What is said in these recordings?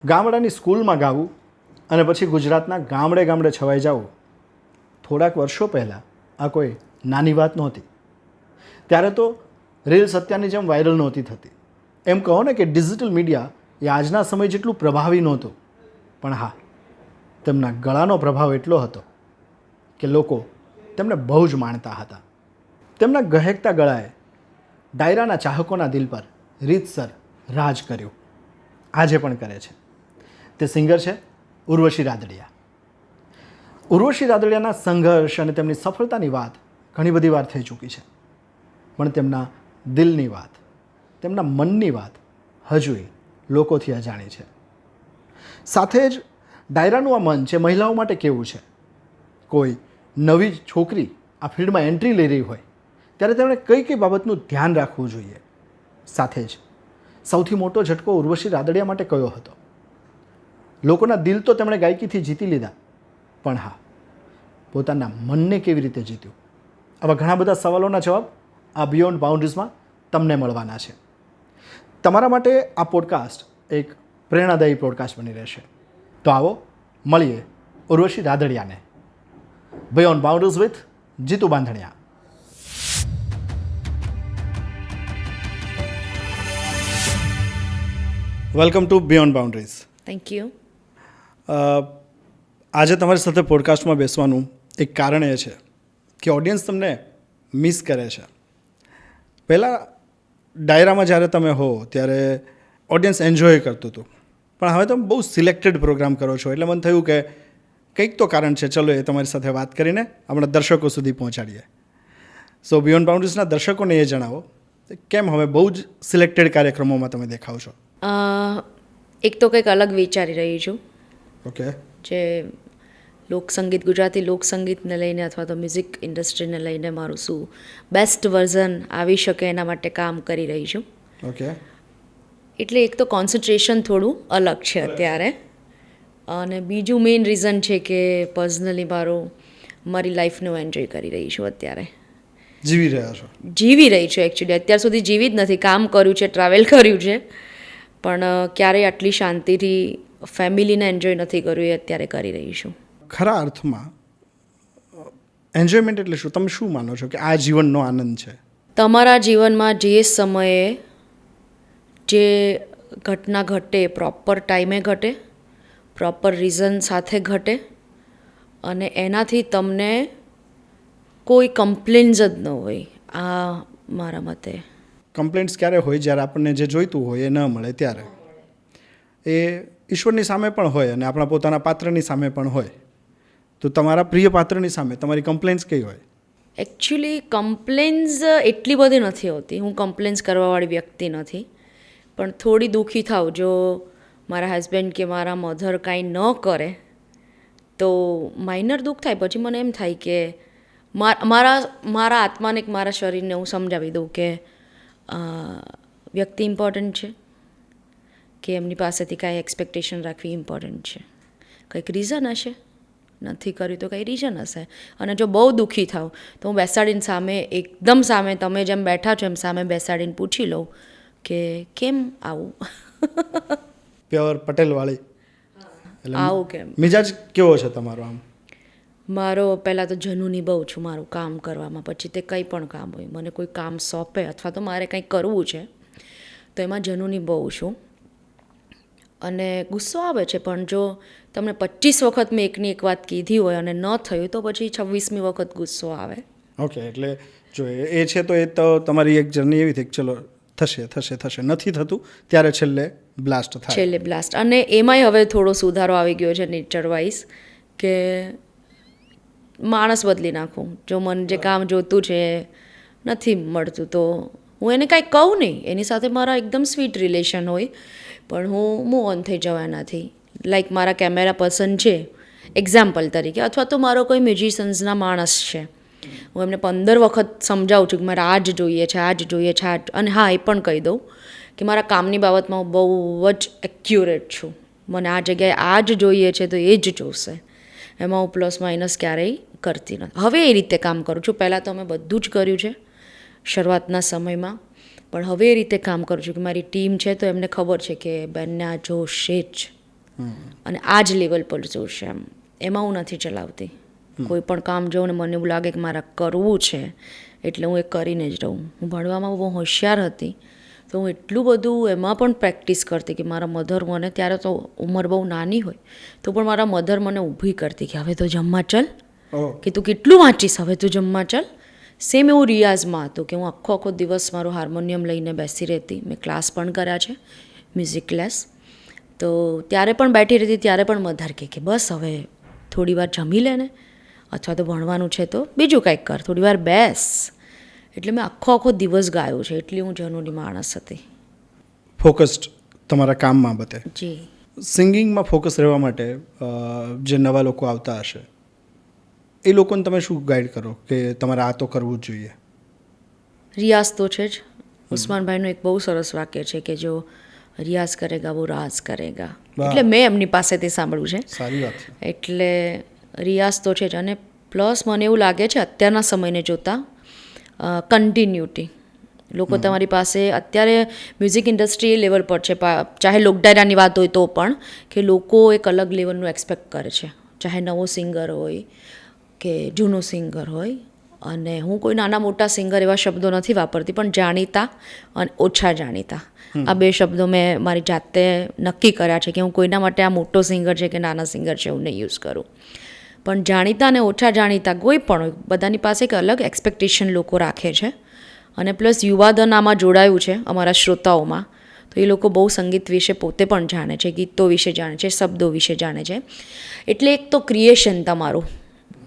ગામડાની સ્કૂલમાં ગાવું અને પછી ગુજરાતના ગામડે ગામડે છવાઈ જવું થોડાક વર્ષો પહેલાં આ કોઈ નાની વાત નહોતી. ત્યારે તો રીલ્સ અત્યારની જેમ વાયરલ નહોતી થતી. એમ કહો ને કે ડિજિટલ મીડિયા એ આજના સમય જેટલું પ્રભાવી નહોતું, પણ હા, તેમના ગળાનો પ્રભાવ એટલો હતો કે લોકો તેમને બહુ જ માણતા હતા. તેમના ગહેકતા ગળાએ ડાયરાના ચાહકોના દિલ પર રીતસર રાજ કર્યું, આજે પણ કરે છે. તે સિંગર છે ઉર્વશી રાદડિયા. ઉર્વશી રાદડિયાના સંઘર્ષ અને તેમની સફળતાની વાત ઘણી બધી વાર થઈ ચૂકી છે, પણ તેમના દિલની વાત, તેમના મનની વાત હજુય લોકોથી અજાણી છે. સાથે જ ડાયરાનું આ મન છે મહિલાઓ માટે કેવું છે. કોઈ નવી છોકરી આ ફિલ્ડમાં એન્ટ્રી લઈ રહી હોય ત્યારે તેમણે કઈ કઈ બાબતનું ધ્યાન રાખવું જોઈએ. સાથે જ સૌથી મોટો ઝટકો ઉર્વશી રાદડિયા માટે કયો હતો. લોકોના દિલ તો તેમણે ગાયકીથી જીતી લીધા, પણ હા, પોતાના મનને કેવી રીતે જીત્યું? આવા ઘણા બધા સવાલોના જવાબ આ બિયોન્ડ બાઉન્ડ્રીઝમાં તમને મળવાના છે. તમારા માટે આ પોડકાસ્ટ એક પ્રેરણાદાયી પોડકાસ્ટ બની રહેશે. તો આવો મળીએ ઉર્વશી રાદડિયાને. Beyond boundaries with Jitu Bandhaniya. Welcome to beyond boundaries. Thank you. આજે તમારી સાથે પોડકાસ્ટમાં બેસવાનું એક કારણ એ છે કે ઓડિયન્સ તમને મિસ કરે છે. પહેલાં ડાયરામાં જ્યારે તમે હો ત્યારે ઓડિયન્સ એન્જોય કરતું હતું, પણ હવે તમે બહુ સિલેક્ટેડ પ્રોગ્રામ કરો છો, એટલે મને થયું કે કંઈક તો કારણ છે. ચલો એ તમારી સાથે વાત કરીને આપણા દર્શકો સુધી પહોંચાડીએ. સો બિયોન્ડ બાઉન્ડ્રીઝના દર્શકોને એ જણાવો કેમ હવે બહુ જ સિલેક્ટેડ કાર્યક્રમોમાં તમે દેખાવ છો. એક તો કંઈક અલગ વિચારી રહી છું. ઓકે. જે લોકસંગીત, ગુજરાતી લોકસંગીતને લઈને અથવા તો મ્યુઝિક ઇન્ડસ્ટ્રીને લઈને મારું શું બેસ્ટ વર્ઝન આવી શકે એના માટે કામ કરી રહી છું. ઓકે. એટલે એક તો કોન્સન્ટ્રેશન થોડું અલગ છે અત્યારે, અને બીજું મેઇન રીઝન છે કે પર્સનલી મારી લાઈફનું એન્જોય કરી રહી છું અત્યારે. જીવી રહ્યા છો? જીવી રહી છું એકચ્યુઅલી. અત્યાર સુધી જીવી જ નથી. કામ કર્યું છે, ટ્રાવેલ કર્યું છે, પણ ક્યારેય આટલી શાંતિથી ફેમિલીને એન્જોય નથી કર્યું, એ અત્યારે કરી રહી છું. ખરા અર્થમાં એન્જોયમેન્ટ એટલે શું? તમે શું માનો છો કે આ જીવનનો આનંદ છે? તમારા જીવનમાં જે સમયે જે ઘટના ઘટે પ્રોપર ટાઈમે ઘટે, પ્રોપર રીઝન સાથે ઘટે, અને એનાથી તમને કોઈ કમ્પ્લેન્સ જ ન હોય. આ મારા મતે. કમ્પ્લેન્ટ્સ ક્યારે હોય? જ્યારે આપણને જે જોઈતું હોય એ ન મળે ત્યારે. એ ઈશ્વરની સામે પણ હોય અને આપણા પોતાના પાત્રની સામે પણ હોય. તો તમારા પ્રિય પાત્રની સામે તમારી કમ્પ્લેન્ટ્સ કઈ હોય? એકચ્યુઅલી કમ્પ્લેન્સ એટલી બધી નથી હોતી. હું કમ્પ્લેન્સ કરવાવાળી વ્યક્તિ નથી, પણ થોડી દુઃખી થાવ જો મારા હસબન્ડ કે મારા મધર કાંઈ ન કરે તો માઇનર દુઃખ થાય. પછી મને એમ થાય કે મારા આત્માને કે મારા શરીરને હું સમજાવી દઉં કે વ્યક્તિ ઇમ્પોર્ટન્ટ છે, કે એમની પાસેથી કાંઈ એક્સપેક્ટેશન રાખવી ઇમ્પોર્ટન્ટ છે. કંઈક રીઝન હશે, નથી કર્યું તો કંઈ રીઝન હશે. અને જો બહુ દુઃખી થાવ તો હું બેસાડીને સામે, એકદમ સામે, તમે જેમ બેઠા છો એમ સામે બેસાડીને પૂછી લઉં કે કેમ આવું. પ્યોર પટેલવાળી. આવું કેમ? મિજાજ કેવો છે તમારો? આમ મારો પહેલાં તો જનૂની બહુ છું મારું કામ કરવામાં. પછી તે કંઈ પણ કામ હોય, મને કોઈ કામ સોંપે અથવા તો મારે કંઈક કરવું છે તો એમાં જનૂની બહુ છું. અને ગુસ્સો આવે છે, પણ જો તમને 25 વખત મેં એકની એક વાત કીધી હોય અને ન થયું તો પછી 26મી વખત ગુસ્સો આવે. ઓકે. એટલે જો એ છે તો એ તો તમારી એક જર્ની એવી થઈ કે ચલો થશે થશે થશે, નથી થતું ત્યારે છેલ્લે બ્લાસ્ટ થાય. છેલ્લે બ્લાસ્ટ. અને એમાંય હવે થોડો સુધારો આવી ગયો છે નેચર વાઇઝ, કે માણસ બદલી નાખું. જો મને જે કામ જોતું છે નથી મળતું તો હું એને કાંઈ કહું નહીં. એની સાથે મારા એકદમ સ્વીટ રિલેશન હોય, પણ હું મૂવ ઓન થઈ જવા નથી. લાઈક મારા કેમેરા પર્સન છે એક્ઝામ્પલ તરીકે, અથવા તો મારો કોઈ મ્યુઝિશિયન્સના માણસ છે, હું એમને 15 વખત સમજાવું છું કે મારે આ જ જોઈએ છે, આ જ જોઈએ છે, અને હા, એ પણ કહી દઉં કે મારા કામની બાબતમાં હું બહુ જ એક્યુરેટ છું. મને આ જગ્યાએ આ જ જોઈએ છે તો એ જ જોશે. એમાં હું પ્લસ માઇનસ ક્યારેય કરતી નથી. હવે એ રીતે કામ કરું છું. પહેલાં તો અમે બધું જ કર્યું છે શરૂઆતના સમયમાં, પણ હવે એ રીતે કામ કરું છું કે મારી ટીમ છે તો એમને ખબર છે કે બેનને આ જોશે જ. અને આ જ લેવલ પર જોશે એમાં હું નથી ચલાવતી. કોઈ પણ કામ જોઉં ને મને એવું લાગે કે મારે કરવું છે એટલે હું એ કરીને જ રહું. હું ભણવામાં બહુ હોશિયાર હતી તો હું એટલું બધું એમાં પણ પ્રેક્ટિસ કરતી કે મારા મધર મને, ત્યારે તો ઉંમર બહુ નાની હોય તો પણ મારા મધર મને ઊભી કરતી કે હવે તો જમવા ચલ, કે તું કેટલું વાંચીશ, હવે તું જમવા ચલ. સેમ એવું રિયાઝમાં હતું કે હું આખો દિવસ મારું હાર્મોનિયમ લઈને બેસી રહેતી. મેં ક્લાસ પણ કર્યા છે, મ્યુઝિક ક્લાસ. તો ત્યારે પણ બેઠી રહેતી, ત્યારે પણ મધર કે બસ હવે થોડી વાર જમી લે ને, અથવા તો ભણવાનું છે તો બીજું કંઈક કર, થોડી વાર બેસ. એટલે મેં આખો દિવસ ગાયો છે, એટલી હું જનૂની માણસ હતી. ફોકસ્ડ તમારા કામમાં બાબતે. જી. સિંગિંગમાં ફોકસ રહેવા માટે જે નવા લોકો આવતા હશે એ લોકોને તમે શું ગાઈડ કરો કે તમારે આ તો કરવું જ જોઈએ? રિયાઝ તો છે જ. ઉસ્માનભાઈનું એક બહુ સરસ વાક્ય છે કે જો રિયાઝ કરેગા વો રાજ કરેગા. એટલે મેં એમની પાસેથી સાંભળ્યું છે. સારી વાત છે. એટલે રિયાઝ તો છે જ. અને પ્લસ મને એવું લાગે છે અત્યારના સમયને જોતાં કન્ટિન્યુટી. લોકો તમારી પાસે અત્યારે મ્યુઝિક ઇન્ડસ્ટ્રી એ લેવલ પર છે, ચાહે લોકડાયરાની વાત હોય તો પણ, કે લોકો એક અલગ લેવલનું એક્સપેક્ટ કરે છે, ચાહે નવો સિંગર હોય કે જૂનો સિંગર હોય. અને હું કોઈ નાના મોટા સિંગર એવા શબ્દો નથી વાપરતી, પણ જાણીતા અને ઓછા જાણીતા આ બે શબ્દો મેં મારી જાતે નક્કી કર્યા છે કે હું કોઈના માટે આ મોટો સિંગર છે કે નાના સિંગર છે એવું નહીં યુઝ કરું. પણ જાણીતા અને ઓછા જાણીતા કોઈ પણ હોય, બધાની પાસે એક અલગ એક્સપેક્ટેશન લોકો રાખે છે. અને પ્લસ યુવાધન આમાં જોડાયું છે અમારા શ્રોતાઓમાં, તો એ લોકો બહુ સંગીત વિશે પોતે પણ જાણે છે, ગીતો વિશે જાણે છે, શબ્દો વિશે જાણે છે. એટલે એક તો ક્રિએશન તમારું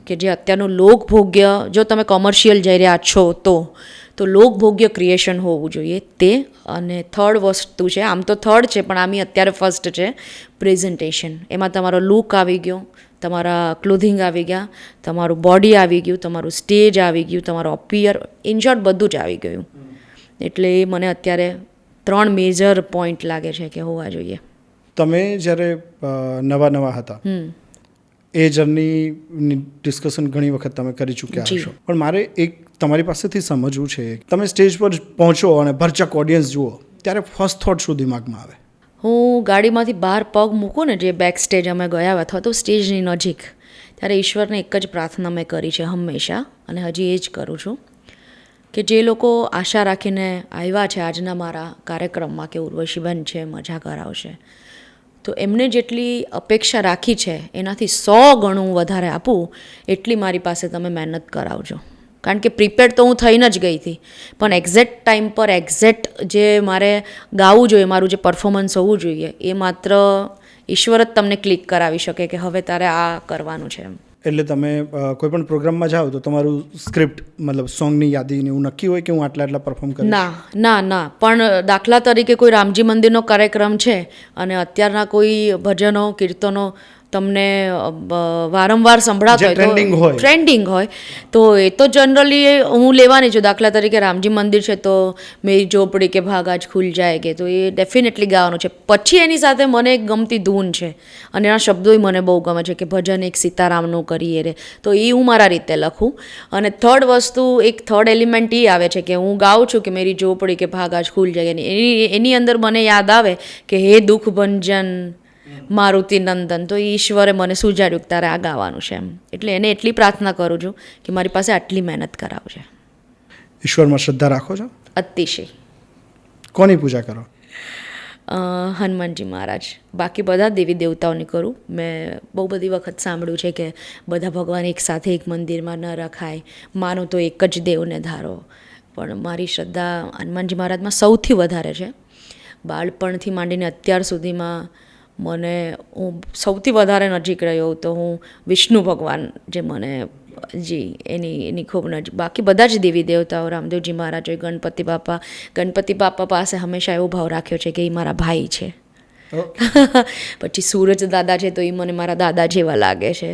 કે જે અત્યારનું લોકભોગ્ય, જો તમે કોમર્શિયલ જઈ રહ્યા છો તો લોકભોગ્ય ક્રિએશન હોવું જોઈએ તે. અને થર્ડ વસ્તુ છે, આમ તો થર્ડ છે પણ આમી અત્યારે ફર્સ્ટ છે, પ્રેઝન્ટેશન. એમાં તમારો લુક આવી ગયો, તમારા ક્લોધિંગ આવી ગયા, તમારું બોડી આવી ગયું, તમારું સ્ટેજ આવી ગયું, તમારું અપિયર, ઇન શોર્ટ બધું જ આવી ગયું. એટલે એ મને અત્યારે 3 મેજર પોઈન્ટ લાગે છે કે હોવા જોઈએ. તમે જ્યારે નવા હતા એ જર્નીની ડિસ્કશન ઘણી વખત તમે કરી ચૂક્યા હશો, પણ મારે એક તમારી પાસેથી સમજવું છે, તમે સ્ટેજ પર પહોંચો અને ભરચક ઓડિયન્સ જુઓ ત્યારે ફર્સ્ટ થોટ શું દિમાગમાં આવે? હું ગાડીમાંથી બહાર પગ મૂકું ને, જે બેક સ્ટેજ અમે ગયા અથવા તો સ્ટેજની નજીક, ત્યારે ઈશ્વરને એક જ પ્રાર્થના મેં કરી છે હંમેશા, અને હજી એ જ કરું છું કે જે લોકો આશા રાખીને આવ્યા છે આજના મારા કાર્યક્રમમાં કે ઉર્વશીબેન છે મજા કરાવશે, તો એમને જેટલી અપેક્ષા રાખી છે એનાથી 100 ગણું વધારે આપું એટલી મારી પાસે તમે મહેનત કરાવજો. કારણ કે પ્રિપેર્ડ તો હું થઈને જ ગઈ હતી, પણ એક્ઝેક્ટ ટાઈમ પર એક્ઝેક્ટ જે મારે ગાવું જોઈએ, મારું જે પરફોર્મન્સ હોવું જોઈએ, એ માત્ર ઈશ્વર જ તમને ક્લિક કરાવી શકે કે હવે તારે આ કરવાનું છે એમ. એટલે તમે કોઈ પણ પ્રોગ્રામમાં જાઓ તો તમારું સ્ક્રિપ્ટ, મતલબ સોંગની યાદીને એવું નક્કી હોય કે હું આટલા પરફોર્મ કરીશ? ના. પણ દાખલા તરીકે કોઈ રામજી મંદિરનો કાર્યક્રમ છે અને અત્યારના કોઈ ભજનો કીર્તનો તમને વારંવાર સંભળાતો હોય, ટ્રેન્ડિંગ હોય, તો એ તો જનરલી હું લેવાની છું. દાખલા તરીકે રામજી મંદિર છે તો મેરી ઝોપડી કે ભાગ આજ ખુલ જાય કે, તો એ ડેફિનેટલી ગાવાનું છે. પછી એની સાથે મને એક ગમતી ધૂન છે અને એના શબ્દોય મને બહુ ગમે છે કે ભજન એક સીતારામનું કરીએ રે, તો એ હું મારા રીતે લખું. અને થર્ડ વસ્તુ, એક થર્ડ એલિમેન્ટ એ આવે છે કે હું ગાઉં છું કે મેરી ઝોપડી કે ભાગ આજ ખુલ જાય, એની અંદર મને યાદ આવે કે હે દુઃખ ભંજન મારુતિ નંદન, તો ઈશ્વરે મને સુજાડ્યું કે તારે આ ગાવાનું છે એમ. એટલે એને એટલી પ્રાર્થના કરું છું કે મારી પાસે આટલી મહેનત કરાવશે. ઈશ્વરમાં શ્રદ્ધા રાખો છો? અતિશય. કોની પૂજા કરો? હનુમાનજી મહારાજ. બાકી બધા દેવી દેવતાઓની કરું. મેં બહુ બધી વખત સાંભળ્યું છે કે બધા ભગવાન એક સાથે એક મંદિરમાં ન રખાય, માનો તો એક જ દેવને ધારો. પણ મારી શ્રદ્ધા હનુમાનજી મહારાજમાં સૌથી વધારે છે. બાળપણથી માંડીને અત્યાર સુધીમાં હું સૌથી વધારે નજીક રહ્યો તો હું વિષ્ણુ ભગવાન, જે મને એની ખૂબ નજીક. બાકી બધા જ દેવી દેવતાઓ, રામદેવજી મહારાજ હોય, ગણપતિ બાપા પાસે હંમેશા એવો ભાવ રાખ્યો છે કે એ મારા ભાઈ છે. પછી સૂરજ દાદા છે તો એ મને મારા દાદા જેવા લાગે છે.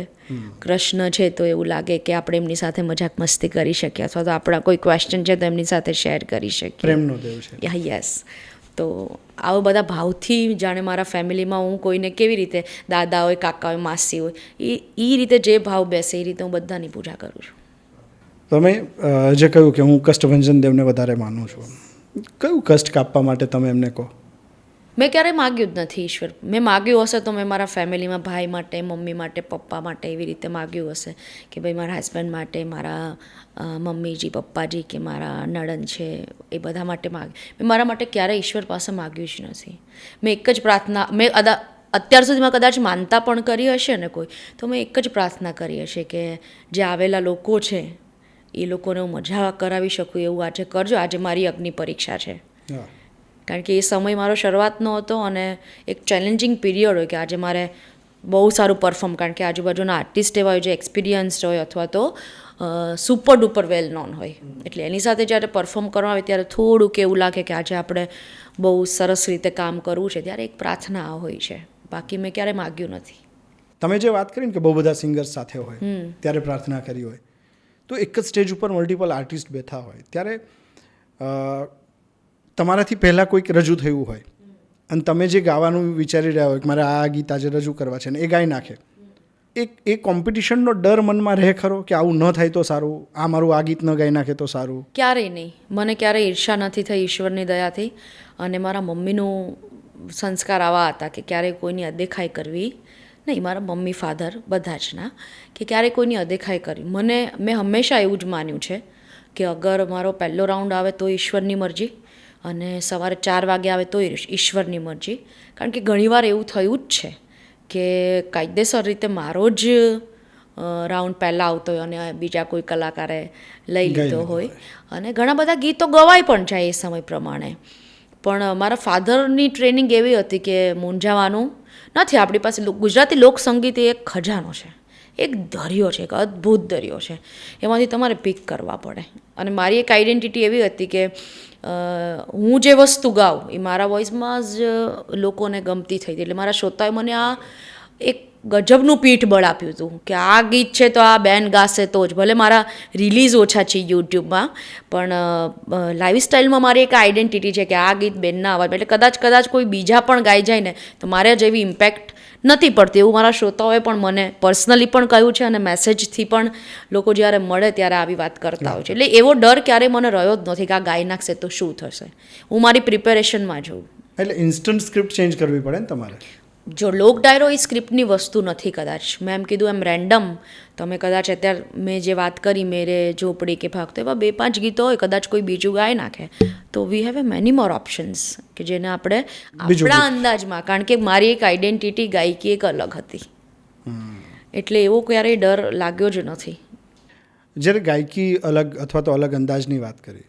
કૃષ્ણ છે તો એવું લાગે કે આપણે એમની સાથે મજાક મસ્તી કરી શકીએ, અથવા તો આપણા કોઈ ક્વેશ્ચન છે તો એમની સાથે શેર કરી શકીએ. પ્રેમનો દેવ છે. યસ. તો આવા બધા ભાવથી, જાણે મારા ફેમિલીમાં હું કોઈને કેવી રીતે દાદા હોય, કાકા હોય, માસી હોય, એ રીતે જે ભાવ બેસે એ રીતે હું બધાની પૂજા કરું છું. તમે જે કહ્યું કે હું કષ્ટભંજન દેવને વધારે માનું છું, કયું કષ્ટ કાપવા માટે તમે એમને કહો? મેં ક્યારેય માગ્યું જ નથી ઈશ્વર. મેં માગ્યું હશે તો મેં મારા ફેમિલીમાં ભાઈ માટે, મમ્મી માટે, પપ્પા માટે એવી રીતે માગ્યું હશે કે ભાઈ મારા હસબન્ડ માટે, મારા મમ્મીજી, પપ્પાજી કે મારા નણંદ છે એ બધા માટે મેં મારા માટે ક્યારેય ઈશ્વર પાસે માગ્યું જ નથી. મેં એક જ પ્રાર્થના, મેં અત્યાર સુધીમાં કદાચ માનતા પણ કરી હશે ને કોઈ, તો મેં એક જ પ્રાર્થના કરી હશે કે જે આવેલા લોકો છે એ લોકોને હું મજા કરાવી શકું એવું આજે કરજો. આજે મારી અગ્નિ પરીક્ષા છે, કારણ કે એ સમય મારો શરૂઆતનો હતો અને એક ચેલેન્જિંગ પીરિયડ હોય કે આજે મારે બહુ સારું પરફોર્મ, કારણ કે આજુબાજુના આર્ટિસ્ટ એવા હોય જે એક્સપિરિયન્સ્ડ હોય અથવા તો સુપર ડુપર વેલ નોન હોય, એટલે એની સાથે જ્યારે પરફોર્મ કરવા આવે ત્યારે થોડુંક એવું લાગે કે આજે આપણે બહુ સરસ રીતે કામ કરવું છે, ત્યારે એક પ્રાર્થના હોય છે. બાકી મેં ક્યારેય માગ્યું નથી. તમે જે વાત કરી ને કે બહુ બધા સિંગર્સ સાથે હોય ત્યારે પ્રાર્થના કરી હોય, તો એક જ સ્ટેજ ઉપર મલ્ટિપલ આર્ટિસ્ટ બેઠા હોય ત્યારે તમારાથી પહેલાં કોઈક રજૂ થયું હોય અને તમે જે ગાવાનું વિચારી રહ્યા હોય કે મારે આ ગીત આજે રજૂ કરવા છે ને એ ગાઈ નાખે, એ કોમ્પિટિશનનો ડર મનમાં રહે ખરો કે આવું ન થાય તો સારું, આ મારું આ ગીત ન ગાઈ નાખે તો સારું? ક્યારેય નહીં. મને ક્યારેય ઈર્ષા નથી થઈ ઈશ્વરની દયાથી. અને મારા મમ્મીનું સંસ્કાર આવા હતા કે ક્યારેય કોઈની અદેખાઈ કરવી નહીં. મારા મમ્મી, ફાધર બધા જ ના, કે ક્યારેય કોઈની અદેખાઈ કરવી. મેં હંમેશા એવું જ માન્યું છે કે અગર મારો પહેલો રાઉન્ડ આવે તો ઈશ્વરની મરજી, અને સવારે 4 વાગે આવે તો ઈશ્વરની મરજી. કારણ કે ઘણીવાર એવું થયું જ છે કે કાયદેસર રીતે મારો જ રાઉન્ડ પહેલાં આવતો હોય અને બીજા કોઈ કલાકારે લઈ લીધો હોય, અને ઘણા બધા ગીતો ગવાય પણ જાય એ સમય પ્રમાણે. પણ મારા ફાધરની ટ્રેનિંગ એવી હતી કે મૂંઝાવાનું નથી. આપણી પાસે ગુજરાતી લોકસંગીત એ એક ખજાનો છે, એક દરિયો છે, એક અદ્ભુત દરિયો છે. એમાંથી તમારે પિક કરવા પડે. અને મારી એક આઈડેન્ટિટી એવી હતી કે હું જે વસ્તુ ગાઉં એ મારા વોઇસમાં જ લોકોને ગમતી થઈ હતી. એટલે મારા શ્રોતાએ મને આ એક ગજબનું પીઠબળ આપ્યું હતું કે આ ગીત છે તો આ બેન ગાશે તો જ. ભલે મારા રિલીઝ ઓછા છે યુટ્યુબમાં, પણ લાઈફસ્ટાઈલમાં મારી એક આઈડેન્ટિટી છે કે આ ગીત બેનના અવાજ, એટલે કદાચ કોઈ બીજા પણ ગાઈ જાય ને તો મારે જેવી ઇમ્પેક્ટ નથી પડતી, એવું મારા શ્રોતાઓએ પણ મને પર્સનલી પણ કહ્યું છે અને મેસેજથી પણ લોકો જ્યારે મળે ત્યારે આવી વાત કરતા હોય છે. એટલે એવો ડર ક્યારેય મને રહ્યો જ નથી કે આ ગાઈ નાખશે તો શું થશે. હું મારી પ્રિપેરેશનમાં જોઉં. એટલે ઇન્સ્ટન્ટ સ્ક્રિપ્ટ ચેન્જ કરવી પડે ને તમારે? જો લોક ડાયરો એ સ્ક્રિપ્ટની વસ્તુ નથી. કદાચ મેં એમ કીધું એમ રેન્ડમ તમે કદાચ અત્યારે મેં જે વાત કરી મેરે ઝોપડી કે ભાગતો, એવા 2-5 ગીતો હોય, કદાચ કોઈ બીજું ગાઈ નાખે તો we have a many more options કે જેને આપણે આપણા અંદાજમાં, કારણ કે મારી એક આઈડેન્ટિટી ગાયકી એક અલગ હતી, એટલે એવો ક્યારેય ડર લાગ્યો જ નથી. જ્યારે ગાયકી અલગ અથવા તો અલગ અંદાજની વાત કરી,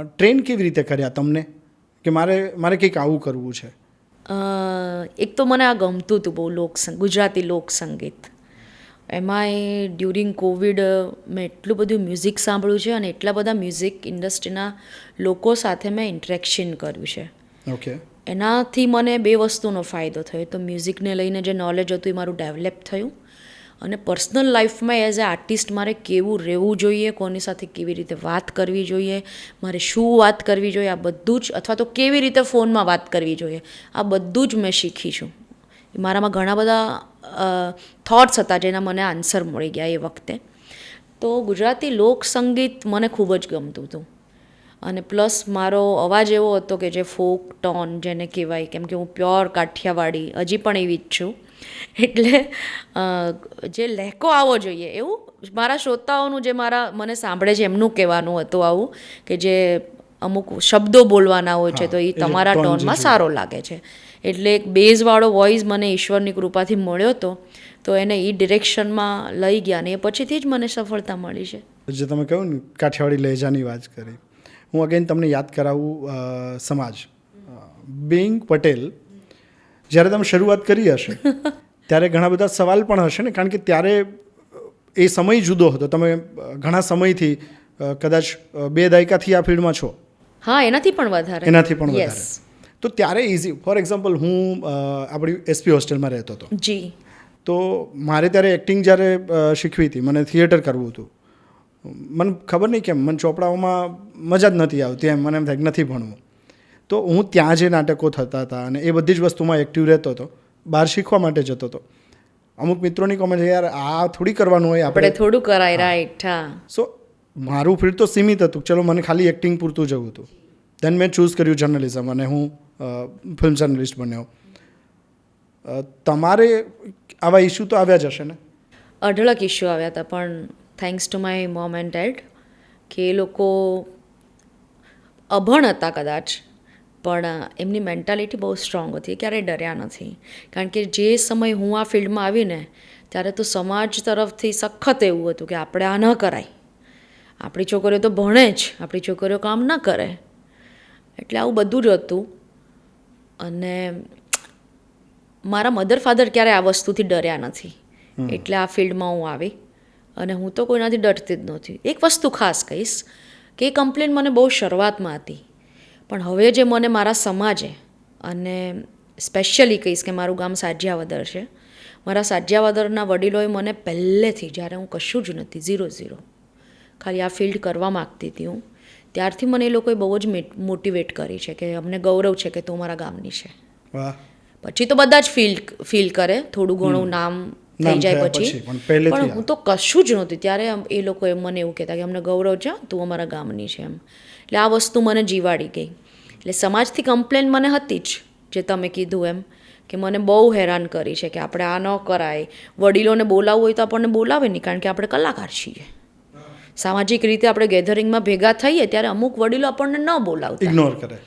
ટ્રેન કેવી રીતે કર્યા તમને કે મારે કંઈક આવું કરવું છે? એક તો મને આ ગમતું હતું બહુ ગુજરાતી લોકસંગીત. એમાંય ડ્યુરિંગ કોવિડ મેં એટલું બધું મ્યુઝિક સાંભળ્યું છે અને એટલા બધા મ્યુઝિક ઇન્ડસ્ટ્રીના લોકો સાથે મેં ઇન્ટરેક્શન કર્યું છે. ઓકે. એનાથી મને 2 વસ્તુનો ફાયદો થયો. તો મ્યુઝિકને લઈને જે નોલેજ હતું એ મારું ડેવલપ થયું, અને પર્સનલ લાઈફમાં એઝ એ આર્ટિસ્ટ મારે કેવું રહેવું જોઈએ, કોની સાથે કેવી રીતે વાત કરવી જોઈએ, મારે શું વાત કરવી જોઈએ, આ બધું જ, અથવા તો કેવી રીતે ફોનમાં વાત કરવી જોઈએ, આ બધું જ મેં શીખી છું. મારામાં ઘણા બધા થોટ્સ હતા જેના મને આન્સર મળી ગયા એ વખતે. તો ગુજરાતી લોકસંગીત મને ખૂબ જ ગમતું હતું. અને પ્લસ મારો અવાજ એવો હતો કે જે ફોક ટોન જેને કહેવાય, કેમ કે હું પ્યોર કાઠિયાવાડી હજી પણ એવી જ છું, એટલે જે લહેકો આવવો જોઈએ એવું મારા શ્રોતાઓનું, જે મને સાંભળે છે એમનું કહેવાનું હતું આવું, કે જે અમુક શબ્દો બોલવાના હોય છે તો એ તમારા ટોનમાં સારો લાગે છે. એટલે એક બેઝવાળો વોઇસ મને ઈશ્વરની કૃપાથી મળ્યો હતો, તો એને એ ડિરેક્શનમાં લઈ ગયા ને એ પછીથી જ મને સફળતા મળી છે. જે તમે કહ્યું ને કાઠિયાવાડી લહેજાની વાત કરી, હું અગેન તમને યાદ કરાવું સમાજ. બિંગ પટેલ, જ્યારે તમે શરૂઆત કરી હશે ત્યારે ઘણા બધા સવાલ પણ હશે ને, કારણ કે ત્યારે એ સમય જુદો હતો. તમે ઘણા સમયથી કદાચ 2 દાયકાથી આ ફિલ્ડમાં છો. હા, એનાથી પણ વધારે. તો ત્યારે ઇઝી, ફોર એક્ઝામ્પલ હું આપણી એસપી હોસ્ટેલમાં રહેતો હતો જી, તો મારે ત્યારે એક્ટિંગ જ્યારે શીખવી હતી, મને થિયેટર કરવું હતું, મને ખબર નહીં કેમ મને ચોપડાઓમાં મજા જ નથી આવતી, એમ મને એમ થાય કે નથી ભણવું. તો હું ત્યાં જે નાટકો થતા હતા અને એ બધી જ વસ્તુમાં એક્ટિવ રહેતો હતો, બહાર શીખવા માટે જતો હતો. અમુક મિત્રોની કોમેન્ટ, યાર આ થોડી કરવાનું હોય, આપણે થોડું કરાય, રાઈટ. હા. સો મારું ફિલ્ડ તો સીમિત હતું, ચલો મને ખાલી એક્ટિંગ પૂરતું જવું હતું. દેન મેં ચૂઝ કર્યું જર્નલિઝમ અને હું ફિલ્મ જર્નલિસ્ટ બન્યો. તમારે આવા ઇસ્યુ તો આવ્યા જ હશે ને? અઢળક ઇસ્યુ આવ્યા હતા, પણ thanks to my mom and dad કે એ લોકો અભણ હતા કદાચ, પણ એમની મેન્ટાલિટી બહુ સ્ટ્રોંગ હતી, ક્યારેય ડર્યા નથી. કારણ કે જે સમય હું આ ફિલ્ડમાં આવીને ત્યારે તો સમાજ તરફથી સખત એવું હતું કે આપણે આ ન કરાય, આપણી છોકરીઓ તો ભણે જ, આપણી છોકરીઓ કામ ન કરે, એટલે આવું બધું જ હતું. અને મારા મધર ફાધર ક્યારે આ વસ્તુથી ડર્યા નથી, એટલે આ ફિલ્ડમાં હું આવી. અને હું તો કોઈનાથી ડરતી જ નહોતી. એક વસ્તુ ખાસ કહીશ કે એ કમ્પ્લેન મને બહુ શરૂઆતમાં હતી, પણ હવે જે મને મારા સમાજે, અને સ્પેશિયલી કહીશ કે મારું ગામ સાજિયાવદર છે, મારા સાજિયાવદરના વડીલોએ મને પહેલેથી, જ્યારે હું કશું જ નથી, 0 ખાલી આ ફિલ્ડ કરવા માગતી હતી હું, ત્યારથી મને એ લોકોએ બહુ જ મોટિવેટ કરી છે કે અમને ગૌરવ છે કે તું મારા ગામની છે. વાહ. પછી તો બધા જ ફીલ કરે, થોડું ઘણું નામ થઈ જાય પછી, પણ હું તો કશું જ નહોતી ત્યારે એ લોકોએ મને એવું કહેતા કે અમને ગૌરવ છે તું અમારા ગામની છે એમ. એટલે આ વસ્તુ મને જીવાડી ગઈ. એટલે સમાજથી કમ્પ્લેન મને હતી જ, જે તમે કીધું એમ, કે મને બહુ હેરાન કરી છે કે આપણે આ ન કરાય, વડીલોને બોલાવવું હોય તો આપણને બોલાવે નહીં, કારણ કે આપણે કલાકાર છીએ. સામાજિક રીતે આપણે ગેધરિંગમાં ભેગા થઈએ ત્યારે અમુક વડીલો આપણને ન બોલાવતા, ઇગ્નોર કરે.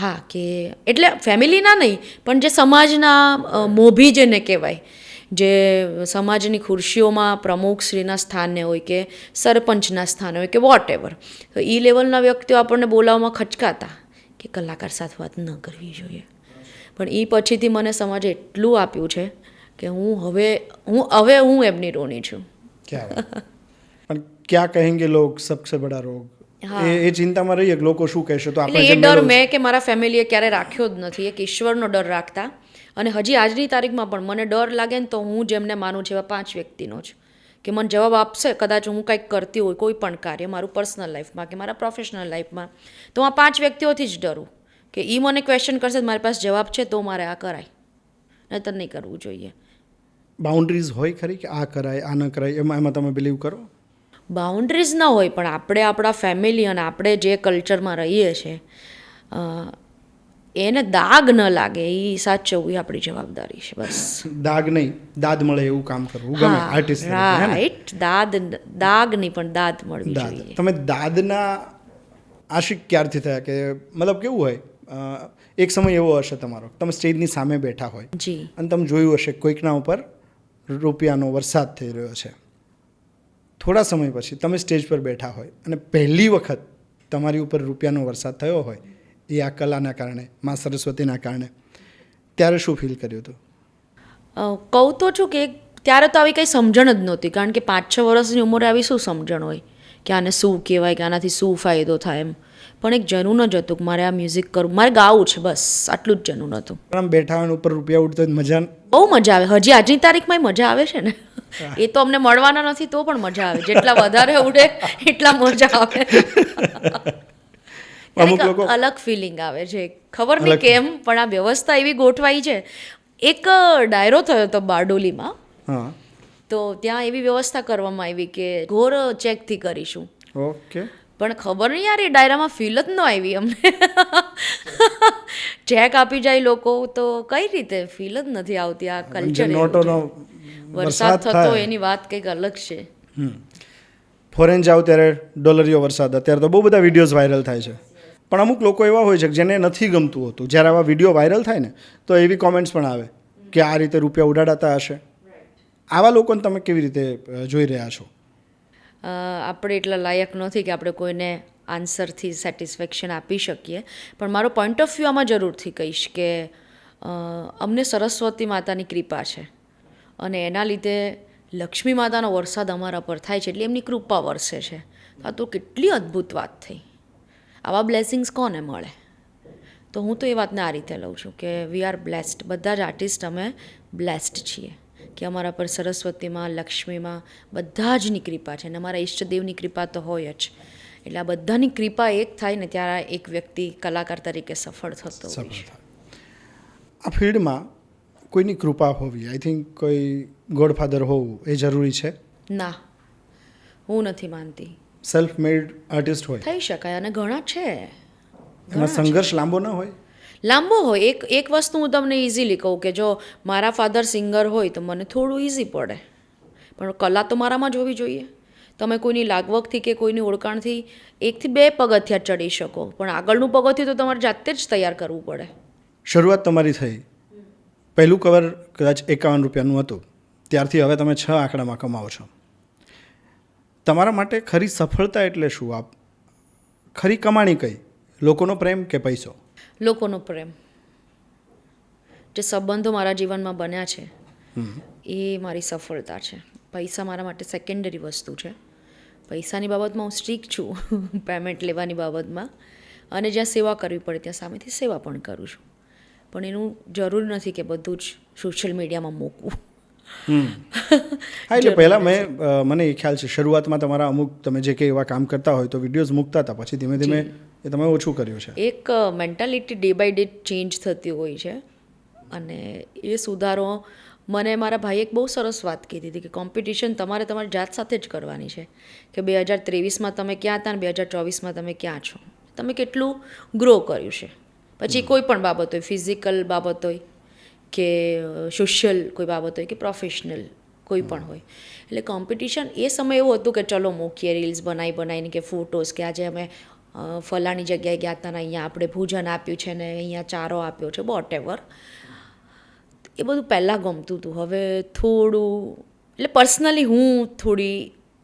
હા, કે એટલે ફેમિલીના નહીં, પણ જે સમાજના મોભી જેને કહેવાય, જે સમાજની ખુરશીઓમાં પ્રમુખશ્રીના સ્થાને હોય કે સરપંચના સ્થાને હોય કે વોટ એવર, તો એ લેવલના વ્યક્તિઓ આપણને બોલાવવામાં ખચકાતા કે કલાકાર સાથે વાત ન કરવી જોઈએ. પણ એ પછીથી મને સમાજે એટલું આપ્યું છે કે હું એમની ઋણી છું. પણ ક્યાં કહેંગે લોગ સબસે બડા રોગ, એ ચિંતામાં રહીએ કે લોકો શું કહેશે. તો આપણે એ ડર મેં કે મારા ફેમિલીએ ક્યારે રાખ્યો જ નથી. એક ઈશ્વરનો ડર રાખતા, અને હજી આજની તારીખમાં પણ મને ડર લાગે ને તો હું જેમને માનું છું એવા 5 વ્યક્તિનો જ, કે મને જવાબ આપશે કદાચ હું કંઈક કરતી હોય, કોઈ પણ કાર્ય, મારું પર્સનલ લાઈફમાં કે મારા પ્રોફેશનલ લાઈફમાં, તો આ 5 વ્યક્તિઓથી જ ડરું કે એ મને ક્વેશ્ચન કરશે, મારી પાસે જવાબ છે તો મારે આ કરાય, નહીંતર નહીં કરવું જોઈએ. બાઉન્ડ્રીઝ હોય ખરી કે આ કરાય આ ન કરાય, એમાં તમે બિલીવ કરો? બાઉન્ડ્રીઝ ન હોય, પણ આપણે આપણા ફેમિલી અને આપણે જે કલ્ચરમાં રહીએ છીએ એને દાગ ન લાગે એ સાચવવું એ આપણી જવાબદારી છે. બસ દાગ નહીં, દાદ મળે એવું કામ કરવું ગમે આર્ટિસ્ટ. રાઈટ, દાગ નહીં પણ દાદ મળવી જોઈએ. તમે દાદના આશિક ક્યારથી થયા? કે મતલબ કેવું હોય, એક સમય એવો હશે તમારો, તમે સ્ટેજની સામે બેઠા હોય જી, અને તમે જોયું હશે કોઈકના ઉપર રૂપિયાનો વરસાદ થઈ રહ્યો છે. થોડા સમય પછી તમે સ્ટેજ પર બેઠા હોય અને પહેલી વખત તમારી ઉપર રૂપિયાનો વરસાદ થયો હોય, એ આ કલાના કારણે, મા સરસ્વતીના કારણે, ત્યારે શું ફીલ કર્યું હતું? કહું તો છું કે ત્યારે તો આવી કંઈ સમજણ જ નહોતી, કારણ કે 5-6 વર્ષની ઉંમરે આવી શું સમજણ હોય કે આને શું કહેવાય, કે આનાથી શું ફાયદો થાય એમ. પણ એક જનૂન જ હતું કે મારે આ મ્યુઝિક કરવું, મારે ગાવું છે, બસ આટલું જ જનૂન હતું. આમ બેઠા હોય ઉપર રૂપિયા ઉડતો મજા, બહુ મજા આવે. હજી આજની તારીખમાં મજા આવે છે ને, એ તો અમને મળવાના નથી તો પણ મજા આવે, જેટલા વધારે ઉડે એટલા મજા આવે. અમુક લોકો અલગ ફિલિંગ આવે છે, ખબર નહીં કેમ, પણ આ વ્યવસ્થા એવી ગોઠવાઈ છે. એક ડાયરો થયો હતો બારડોલીમાં, તો ત્યાં એવી વ્યવસ્થા કરવામાં આવી કે ઘોર ચેકથી કરીશું. ઓકે. પણ ખબર નહીં યાર, એ ડાયરામાં ફીલ જ ન આવી અમને. ચેક આપી જાય લોકો તો કઈ રીતે ફીલ જ નથી આવતી. આ કલ્ચર, વરસાદ થતો એની વાત કંઈક અલગ છે. ફોરેન જાઓ ત્યારે ડોલરીઓ વરસાદ, અત્યારે તો બહુ બધા વિડીયોઝ વાયરલ થાય છે. પણ અમુક લોકો એવા હોય છે કે જેને નથી ગમતું હોતું, જ્યારે આવા વિડીયો વાયરલ થાય ને તો એવી કોમેન્ટ્સ પણ આવે કે આ રીતે રૂપિયા ઉડાડાતા હશે. આવા લોકોને તમે કેવી રીતે જોઈ રહ્યા છો? આપણે એટલા લાયક નથી કે આપણે કોઈને આન્સરથી સેટિસ્ફેક્શન આપી શકીએ, પણ મારો પોઈન્ટ ઓફ વ્યૂ આમાં જરૂરથી કહીશ કે અમને સરસ્વતી માતાની કૃપા છે, અને એના લીધે લક્ષ્મી માતાનો વરસાદ અમારા પર થાય છે, એટલે એમની કૃપા વરસે છે. આ તો કેટલી અદ્ભુત વાત થઈ. આવા બ્લેસિંગ્સ કોને મળે? તો હું તો એ વાતને આ રીતે લઉં છું કે વી આર બ્લેસ્ડ. બધા જ આર્ટિસ્ટ અમે બ્લેસ્ડ છીએ કે અમારા પર સરસ્વતીમાં, લક્ષ્મીમાં બધા જની કૃપા છે, અને અમારા ઈષ્ટદેવની કૃપા તો હોય જ. એટલે આ બધાની કૃપા એક થાય ને ત્યારે એક વ્યક્તિ કલાકાર તરીકે સફળ થતો હોય છે. આ ફિલ્ડમાં કોઈની કૃપા હોવી, આઈ થિંક કોઈ ગોડફાધર હોવું એ જરૂરી છે? ના, હું નથી માનતી. સેલ્ફ મેડ આર્ટિસ્ટ હોય થઈ શકાય, અને ઘણા છે. એમાં સંઘર્ષ લાંબો ન હોય? લાંબો હોય. એક વસ્તુ હું તમને ઇઝીલી કહું કે જો મારા ફાધર સિંગર હોય તો મને થોડું ઇઝી પડે, પણ કલા તો મારામાં જ હોવી જોઈએ. તમે કોઈની લાગવગથી કે કોઈની ઓળખાણથી 1 થી 2 પગથિયાં ચડી શકો, પણ આગળનું પગથિયું તો તમારે જાતે જ તૈયાર કરવું પડે. શરૂઆત તમારી થઈ, પહેલું કવર કદાચ 51 રૂપિયાનું હતું, ત્યારથી હવે તમે 6 આંકડામાં કમાવો છો. તમારા માટે ખરી સફળતા એટલે શું? આપ ખરી કમાણી કઈ? લોકોનો પ્રેમ કે પૈસો? લોકોનો પ્રેમ. જે સંબંધો મારા જીવનમાં બન્યા છે એ મારી સફળતા છે. પૈસા મારા માટે સેકન્ડરી વસ્તુ છે. પૈસાની બાબતમાં હું સ્ટ્રીક છું પેમેન્ટ લેવાની બાબતમાં, અને જ્યાં સેવા કરવી પડે ત્યાં સામેથી સેવા પણ કરું છું. પણ એનું જરૂર નથી કે બધું જ સોશિયલ મીડિયામાં મૂકવું. હા, એટલે પહેલાં મને એ ખ્યાલ છે શરૂઆતમાં તમારા અમુક તમે જે કંઈ એવા કામ કરતા હોય તો વિડીયોઝ મૂકતા હતા, પછી ધીમે ધીમે એ તમે ઓછું કર્યું છે. એક mentality day by day change થતી હોય છે, અને એ સુધારો મને મારા ભાઈએ એક બહુ સરસ વાત કીધી હતી કે કોમ્પિટિશન તમારે તમારી જાત સાથે જ કરવાની છે. કે 2023માં તમે ક્યાં હતા અને 2024માં તમે ક્યાં છો, તમે કેટલું ગ્રો કર્યું છે. પછી કોઈ પણ બાબત હોય, ફિઝિકલ બાબત હોય કે સોશિયલ કોઈ બાબત હોય કે પ્રોફેશનલ કોઈ પણ હોય. એટલે કોમ્પિટિશન એ સમય એવું હતું કે ચલો મૂકીએ રીલ્સ બનાવીને કે ફોટોઝ કે આજે અમે ફલાણી જગ્યાએ ગયા હતા ને અહીંયા આપણે ભોજન આપ્યું છે ને અહીંયા ચારો આપ્યો છે, વોટ એવર. એ બધું પહેલાં ગમતું હતું. હવે થોડું એટલે પર્સનલી હું થોડી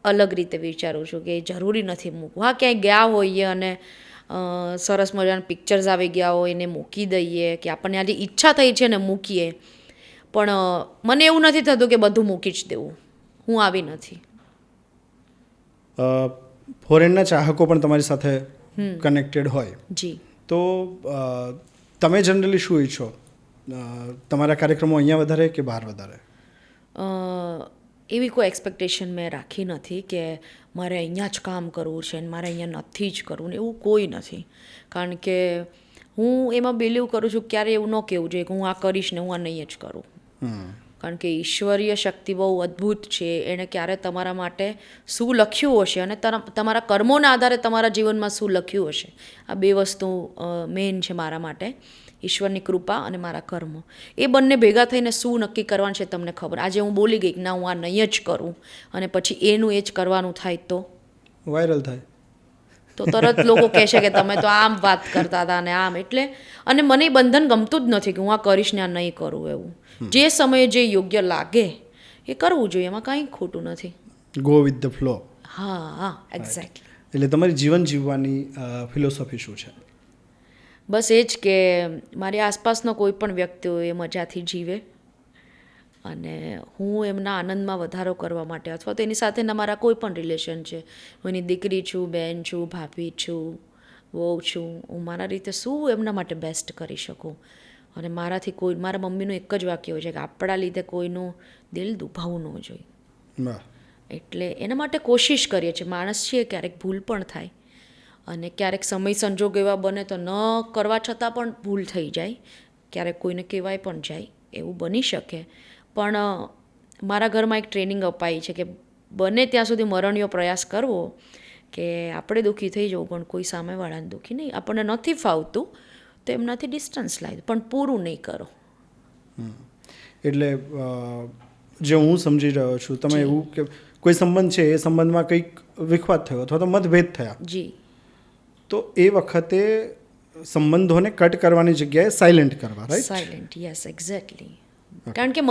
અલગ રીતે વિચારું છું કે જરૂરી નથી મૂકવું. હા, ક્યાંય ગયા હોઈએ અને સરસ મજાના પિક્ચર્સ આવી ગયા હોય એને મૂકી દઈએ કે આપણને આજે ઈચ્છા થઈ છે ને મૂકીએ, પણ મને એવું નથી થતું કે બધું મૂકી જ દેવું. હું આવી નથી. ફોરેનના ચાહકો પણ તમારી સાથે કનેક્ટેડ હોય જી, તો તમે જનરલી શું ઈચ્છો? તમારા કાર્યક્રમો અહીંયા વધારે કે બહાર વધારે? એવી કોઈ એક્સપેક્ટેશન મેં રાખી નથી કે મારે અહીંયા જ કામ કરવું છે અને મારે અહીંયા નથી જ કરવું ને એવું કોઈ નથી. કારણ કે હું એમાં બિલીવ કરું છું ક્યારે એવું ન કહેવું જોઈએ કે હું આ કરીશ ને હું આ નહીં જ કરું. કારણ કે ઈશ્વરીય શક્તિ બહુ અદ્ભુત છે. એણે ક્યારે તમારા માટે શું લખ્યું હશે અને તમારા કર્મોના આધારે તમારા જીવનમાં શું લખ્યું હશે, આ 2 વસ્તુ મેઇન છે મારા માટે. ઈશ્વરની કૃપા અને મારા કર્મો, એ બંને ભેગા થઈને શું નક્કી કરવાનું છે તમને ખબર. આજે હું બોલી ગઈ કે ના હું આ નહીં જ કરું અને પછી એનું એ જ કરવાનું થાય તો વાયરલ થાય તો તરત લોકો કહેશે કે તમે તો આમ વાત કરતા હતા ને આમ. એટલે અને મને એ બંધન ગમતું જ નથી કે હું આ કરીશ ને આ નહીં કરું એવું. જે સમયે જે યોગ્ય લાગે એ કરવું જોઈએ, એમાં કાંઈ ખોટું નથી. Go with the flow. હા, એક્ઝેક્ટલી. એટલે તમારી જીવન જીવવાની ફિલોસોફી શું છે? બસ એ જ કે મારી આસપાસનો કોઈ પણ વ્યક્તિ હોય એ મજાથી જીવે અને હું એમના આનંદમાં વધારો કરવા માટે અથવા તો એની સાથેના મારા કોઈ પણ રિલેશન છે, હું એની દીકરી છું, બહેન છું, ભાભી છું, વહુ છું, હું મારા રીતે શું એમના માટે બેસ્ટ કરી શકું. અને મારાથી કોઈ, મારા મમ્મીનું એક જ વાક્ય હોય છે કે આપણા લીધે કોઈનું દિલ દુભાવવું ન જોઈએ. એટલે એના માટે કોશિશ કરીએ છીએ. માણસ છીએ, ક્યારેક ભૂલ પણ થાય અને ક્યારેક સમય સંજોગ એવા બને તો ન કરવા છતાં પણ ભૂલ થઈ જાય, ક્યારેક કોઈને કહેવાય પણ જાય, એવું બની શકે. પણ મારા ઘરમાં એક ટ્રેનિંગ અપાઈ છે કે બને ત્યાં સુધી મરણીયો પ્રયાસ કરવો કે આપણે દુઃખી થઈ જવું પણ કોઈ સામેવાળાને દુઃખી નહીં. આપણને નથી ફાવતું તો એમનાથી ડિસ્ટન્સ લાવી દો, પણ પૂરું નહીં કરો. એટલે જે હું સમજી રહ્યો છું, તમે એવું કે કોઈ સંબંધ છે, એ સંબંધમાં કંઈક વિખવાદ થયો અથવા તો મતભેદ થયા, જી, તો એ વખતે સંબંધોને કટ કરવાની જગ્યાએ સાયલેન્ટ કરવા, રાઈટ? Silent, yes, exactly. કારણ કે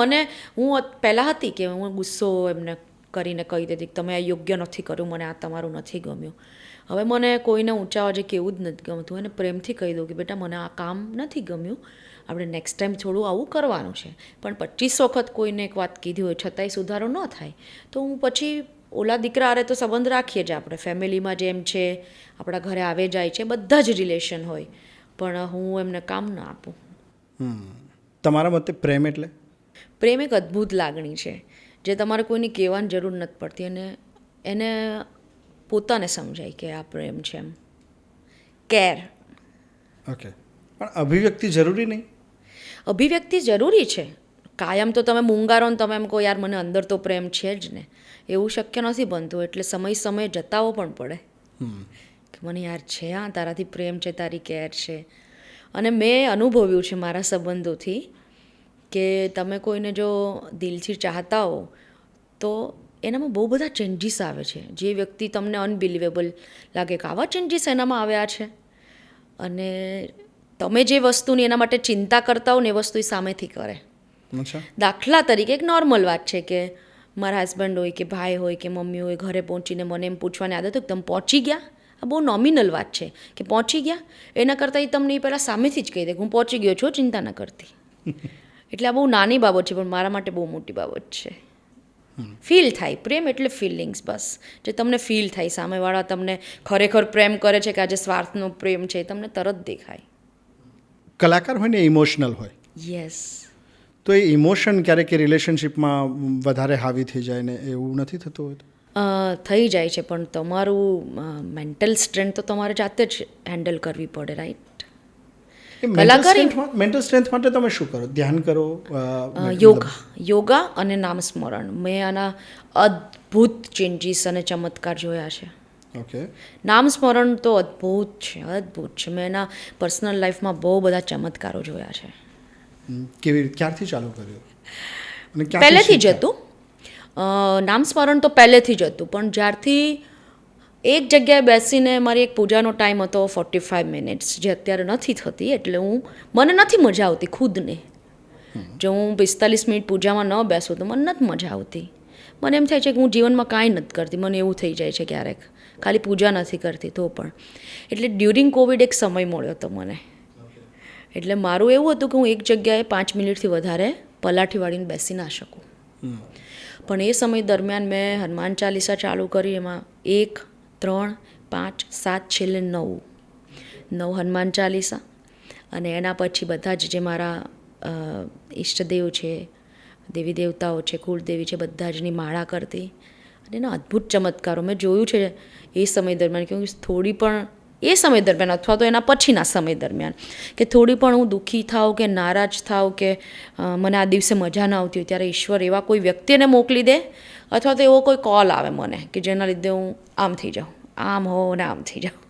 હું પહેલાં હતી કે હું ગુસ્સો એમને કરીને કહી દેતી કે તમે આ યોગ્ય નથી કર્યું, મને આ તમારું નથી ગમ્યું. હવે મને કોઈને ઊંચા અવાજે કેવું જ નથી ગમતું, એને પ્રેમથી કહી દઉં કે બેટા મને આ કામ નથી ગમ્યું, આપણે નેક્સ્ટ ટાઈમ થોડું આવું કરવાનું છે. પણ 25 વખત કોઈને એક વાત કીધી હોય છતાંય સુધારો ન થાય તો હું પછી ઓલા દીકરા હારે તો સંબંધ રાખીએ જ આપણે, ફેમિલીમાં જેમ છે, આપણા ઘરે આવે જાય છે, બધા જ રિલેશન હોય, પણ હું એમને કામ ના આપું. તમારા મતે પ્રેમ એટલે? પ્રેમ એક અદ્ભુત લાગણી છે જે તમારે કોઈને કહેવાની જરૂર નથી પડતી અને એને પોતાને સમજાય કે આ પ્રેમ છે એમ. કેર. ઓકે, પણ અભિવ્યક્તિ જરૂરી નહીં? અભિવ્યક્તિ જરૂરી છે. કાયમ તો તમે મૂંગારો ને તમે એમ કહો યાર મને અંદર તો પ્રેમ છે જ ને, એવું શક્ય નથી બનતું. એટલે સમયે જતાવો પણ પડે કે મને યાર છે, હા તારાથી પ્રેમ છે, તારી કેર છે. અને મેં અનુભવ્યું છે મારા સંબંધોથી કે તમે કોઈને જો દિલથી ચાહતા હો તો એનામાં બહુ બધા ચેન્જીસ આવે છે. જે વ્યક્તિ તમને અનબિલિવેબલ લાગે કે આવા ચેન્જીસ એનામાં આવ્યા છે, અને તમે જે વસ્તુની એના માટે ચિંતા કરતા હો ને એ વસ્તુ એ સામેથી કરે. અચ્છા. દાખલા તરીકે એક નોર્મલ વાત છે કે મારા હસબન્ડ હોય કે ભાઈ હોય કે મમ્મી હોય ઘરે પહોંચીને મને એમ પૂછવાની આદત હોય કે તમે પહોંચી ગયા. આ બહુ નોમિનલ વાત છે કે પહોંચી ગયા. એના કરતાં એ તમને એ પહેલાં સામેથી જ કહી દે કે હું પહોંચી ગયો છું, ચિંતા ન કરતી. એટલે આ બહુ નાની બાબત છે, પણ મારા માટે બહુ મોટી બાબત છે. ફીલ થાય પ્રેમ એટલે ફિલિંગ્સ, બસ જે તમને ફીલ થાય સામેવાળા તમને ખરેખર પ્રેમ કરે છે કે આજે સ્વાર્થનો પ્રેમ છે એ તમને તરત દેખાય. કલાકાર હોય ને ઇમોશનલ હોય, યસ. તો એ ઇમોશન ક્યારેક એ રિલેશનશિપમાં વધારે હાવી થઈ જાય ને એવું નથી થતું હોય તો? થઈ જાય છે, પણ તમારું મેન્ટલ સ્ટ્રેન્થ તો તમારે જાતે જ હેન્ડલ કરવી પડે, રાઈટ? મેન્ટલ સ્ટ્રેન્થ માટે તમે શું કરો? ધ્યાન કરો? યોગા અને નામ સ્મરણ. મેં આના અદ્ભુત ચેન્જીસ અને ચમત્કાર જોયા છે. ઓકે. નામ સ્મરણ તો અદ્ભુત છે, અદ્ભુત છે. મેં એના પર્સનલ લાઈફમાં બહુ બધા ચમત્કારો જોયા છે. કેવી રીતે, ક્યારથી ચાલુ કર્યું? અને પહેલેથી જ હતું. નામ સ્મરણ તો પહેલેથી જ હતું, પણ જ્યારથી એક જગ્યાએ બેસીને મારી એક પૂજાનો ટાઈમ હતો 45 મિનિટ્સ, જે અત્યારે નથી થતી, એટલે મને નથી મજા આવતી ખુદને. જો હું 45 મિનિટ પૂજામાં ન બેસું તો મને નથી મજા આવતી. મને એમ થાય છે કે હું જીવનમાં કાંઈ નથી કરતી, મને એવું થઈ જાય છે ક્યારેક, ખાલી પૂજા નથી કરતી તો પણ. એટલે ડ્યુરિંગ કોવિડ એક સમય મળ્યો હતો મને. એટલે મારું એવું હતું કે હું એક જગ્યાએ 5 મિનિટથી વધારે પલાઠી વાળીને બેસી ના શકું. પણ એ સમય દરમિયાન મેં હનુમાન ચાલીસા ચાલુ કરી. એમાં 1, 3, 5, 7, છેલ્લે 9 હનુમાન ચાલીસા, અને એના પછી બધા જ જે મારા ઈષ્ટદેવ છે, દેવી દેવતાઓ છે, કુળદેવી છે, બધા જની માળા કરતી. અને એના અદ્ભુત ચમત્કારો મેં જોયું છે એ સમય દરમિયાન. કે થોડી પણ એ સમય દરમિયાન અથવા તો એના પછીના સમય દરમિયાન કે થોડી પણ હું દુઃખી થાવ કે નારાજ થાવ કે મને આ દિવસે મજા ન આવતી હોય, ત્યારે ઈશ્વર એવા કોઈ વ્યક્તિને મોકલી દે અથવા તો એવો કોઈ કોલ આવે મને કે જેના લીધે હું આમ થઈ જાઉં, આમ હો ને આમ થઈ જાઉં.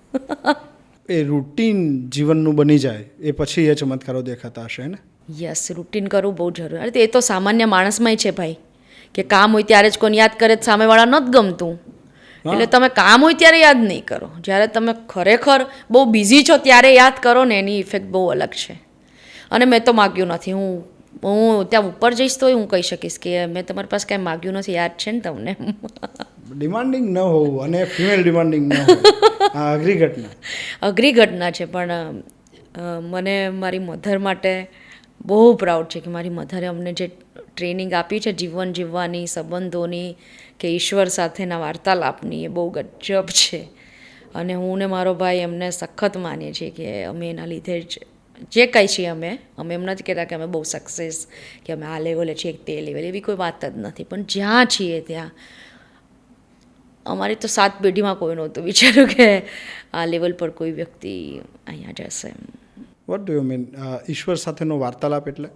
એ રૂટીન જીવનનું બની જાય એ પછી એ ચમત્કારો દેખાતા હશે ને? યસ, રૂટીન કરવું બહુ જરૂરી. અરે એ તો સામાન્ય માણસમાંય છે ભાઈ, કે કામ હોય ત્યારે જ કોઈને યાદ કરે, સામેવાળા નથી ગમતું એટલે તમે કામ હોય ત્યારે યાદ નહીં કરો. જ્યારે તમે ખરેખર બહુ બિઝી છો ત્યારે યાદ કરો ને, એની ઇફેક્ટ બહુ અલગ છે. અને મેં તો માગ્યું નથી. હું ત્યાં ઉપર જઈશ તો હું કહી શકીશ કે મેં તમારી પાસે કાંઈ માગ્યું નથી, યાદ છે ને તમને. ડિમાન્ડિંગ ન હોવું અને ફિમેલ ડિમાન્ડિંગ ન હોવું અઘરી ઘટના છે, પણ મને મારી મધર માટે બહુ પ્રાઉડ છે કે મારી મધરે અમને જે ટ્રેનિંગ આપી છે જીવન જીવવાની, સંબંધોની કે ઈશ્વર સાથેના વાર્તાલાપની, એ બહુ ગજબ છે. અને હું ને મારો ભાઈ એમને સખત માનીએ છીએ કે અમે એના લીધે જ જે કંઈ છીએ અમે એમ નથી કહેતા કે અમે બહુ સક્સેસ કે અમે આ લેવલે છીએ તે લેવલે, એવી કોઈ વાત જ નથી. પણ જ્યાં છીએ ત્યાં અમારી તો 7 પેઢીમાં કોઈ નહોતું વિચાર્યું કે આ લેવલ પર કોઈ વ્યક્તિ અહીંયા જશે. વોટ ડુ યુ મીન ઈશ્વર સાથેનો વાર્તાલાપ એટલે?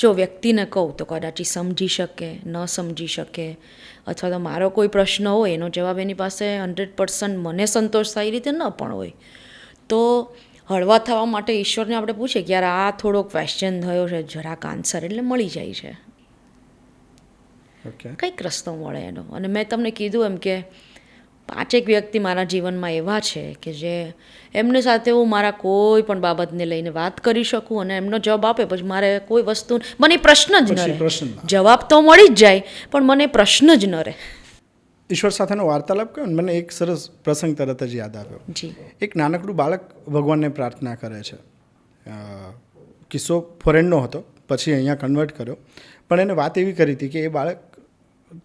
જો વ્યક્તિને કહું તો કદાચ એ સમજી શકે, ન સમજી શકે, અથવા તો મારો કોઈ પ્રશ્ન હોય એનો જવાબ એની પાસે 100% મને સંતોષ થાય એ રીતે ન પણ હોય, તો હળવા થવા માટે ઈશ્વરને આપણે પૂછીએ કે યાર આ થોડો ક્વેશ્ચન થયો છે, જરાક આન્સર, એટલે મળી જાય છે. કંઈક રસ્તો મળે એનો. અને મેં તમને કીધું એમ કે 5 વ્યક્તિ મારા જીવનમાં એવા છે કે જે એમની સાથે હું મારા કોઈ પણ બાબતને લઈને વાત કરી શકું અને એમનો જવાબ આપે, પછી મારે કોઈ વસ્તુ, મને પ્રશ્ન જ ન રહે. જવાબ તો મળી જ જાય પણ મને પ્રશ્ન જ ન રહે. ઈશ્વર સાથેનો વાર્તાલાપ કહ્યો ને, મને એક સરસ પ્રસંગ તરત જ યાદ આવ્યો. જી. એક નાનકડું બાળક ભગવાનને પ્રાર્થના કરે છે. કિસ્સો ફોરેનનો હતો, પછી અહીંયા કન્વર્ટ કર્યો, પણ એને વાત એવી કરી હતી કે એ બાળક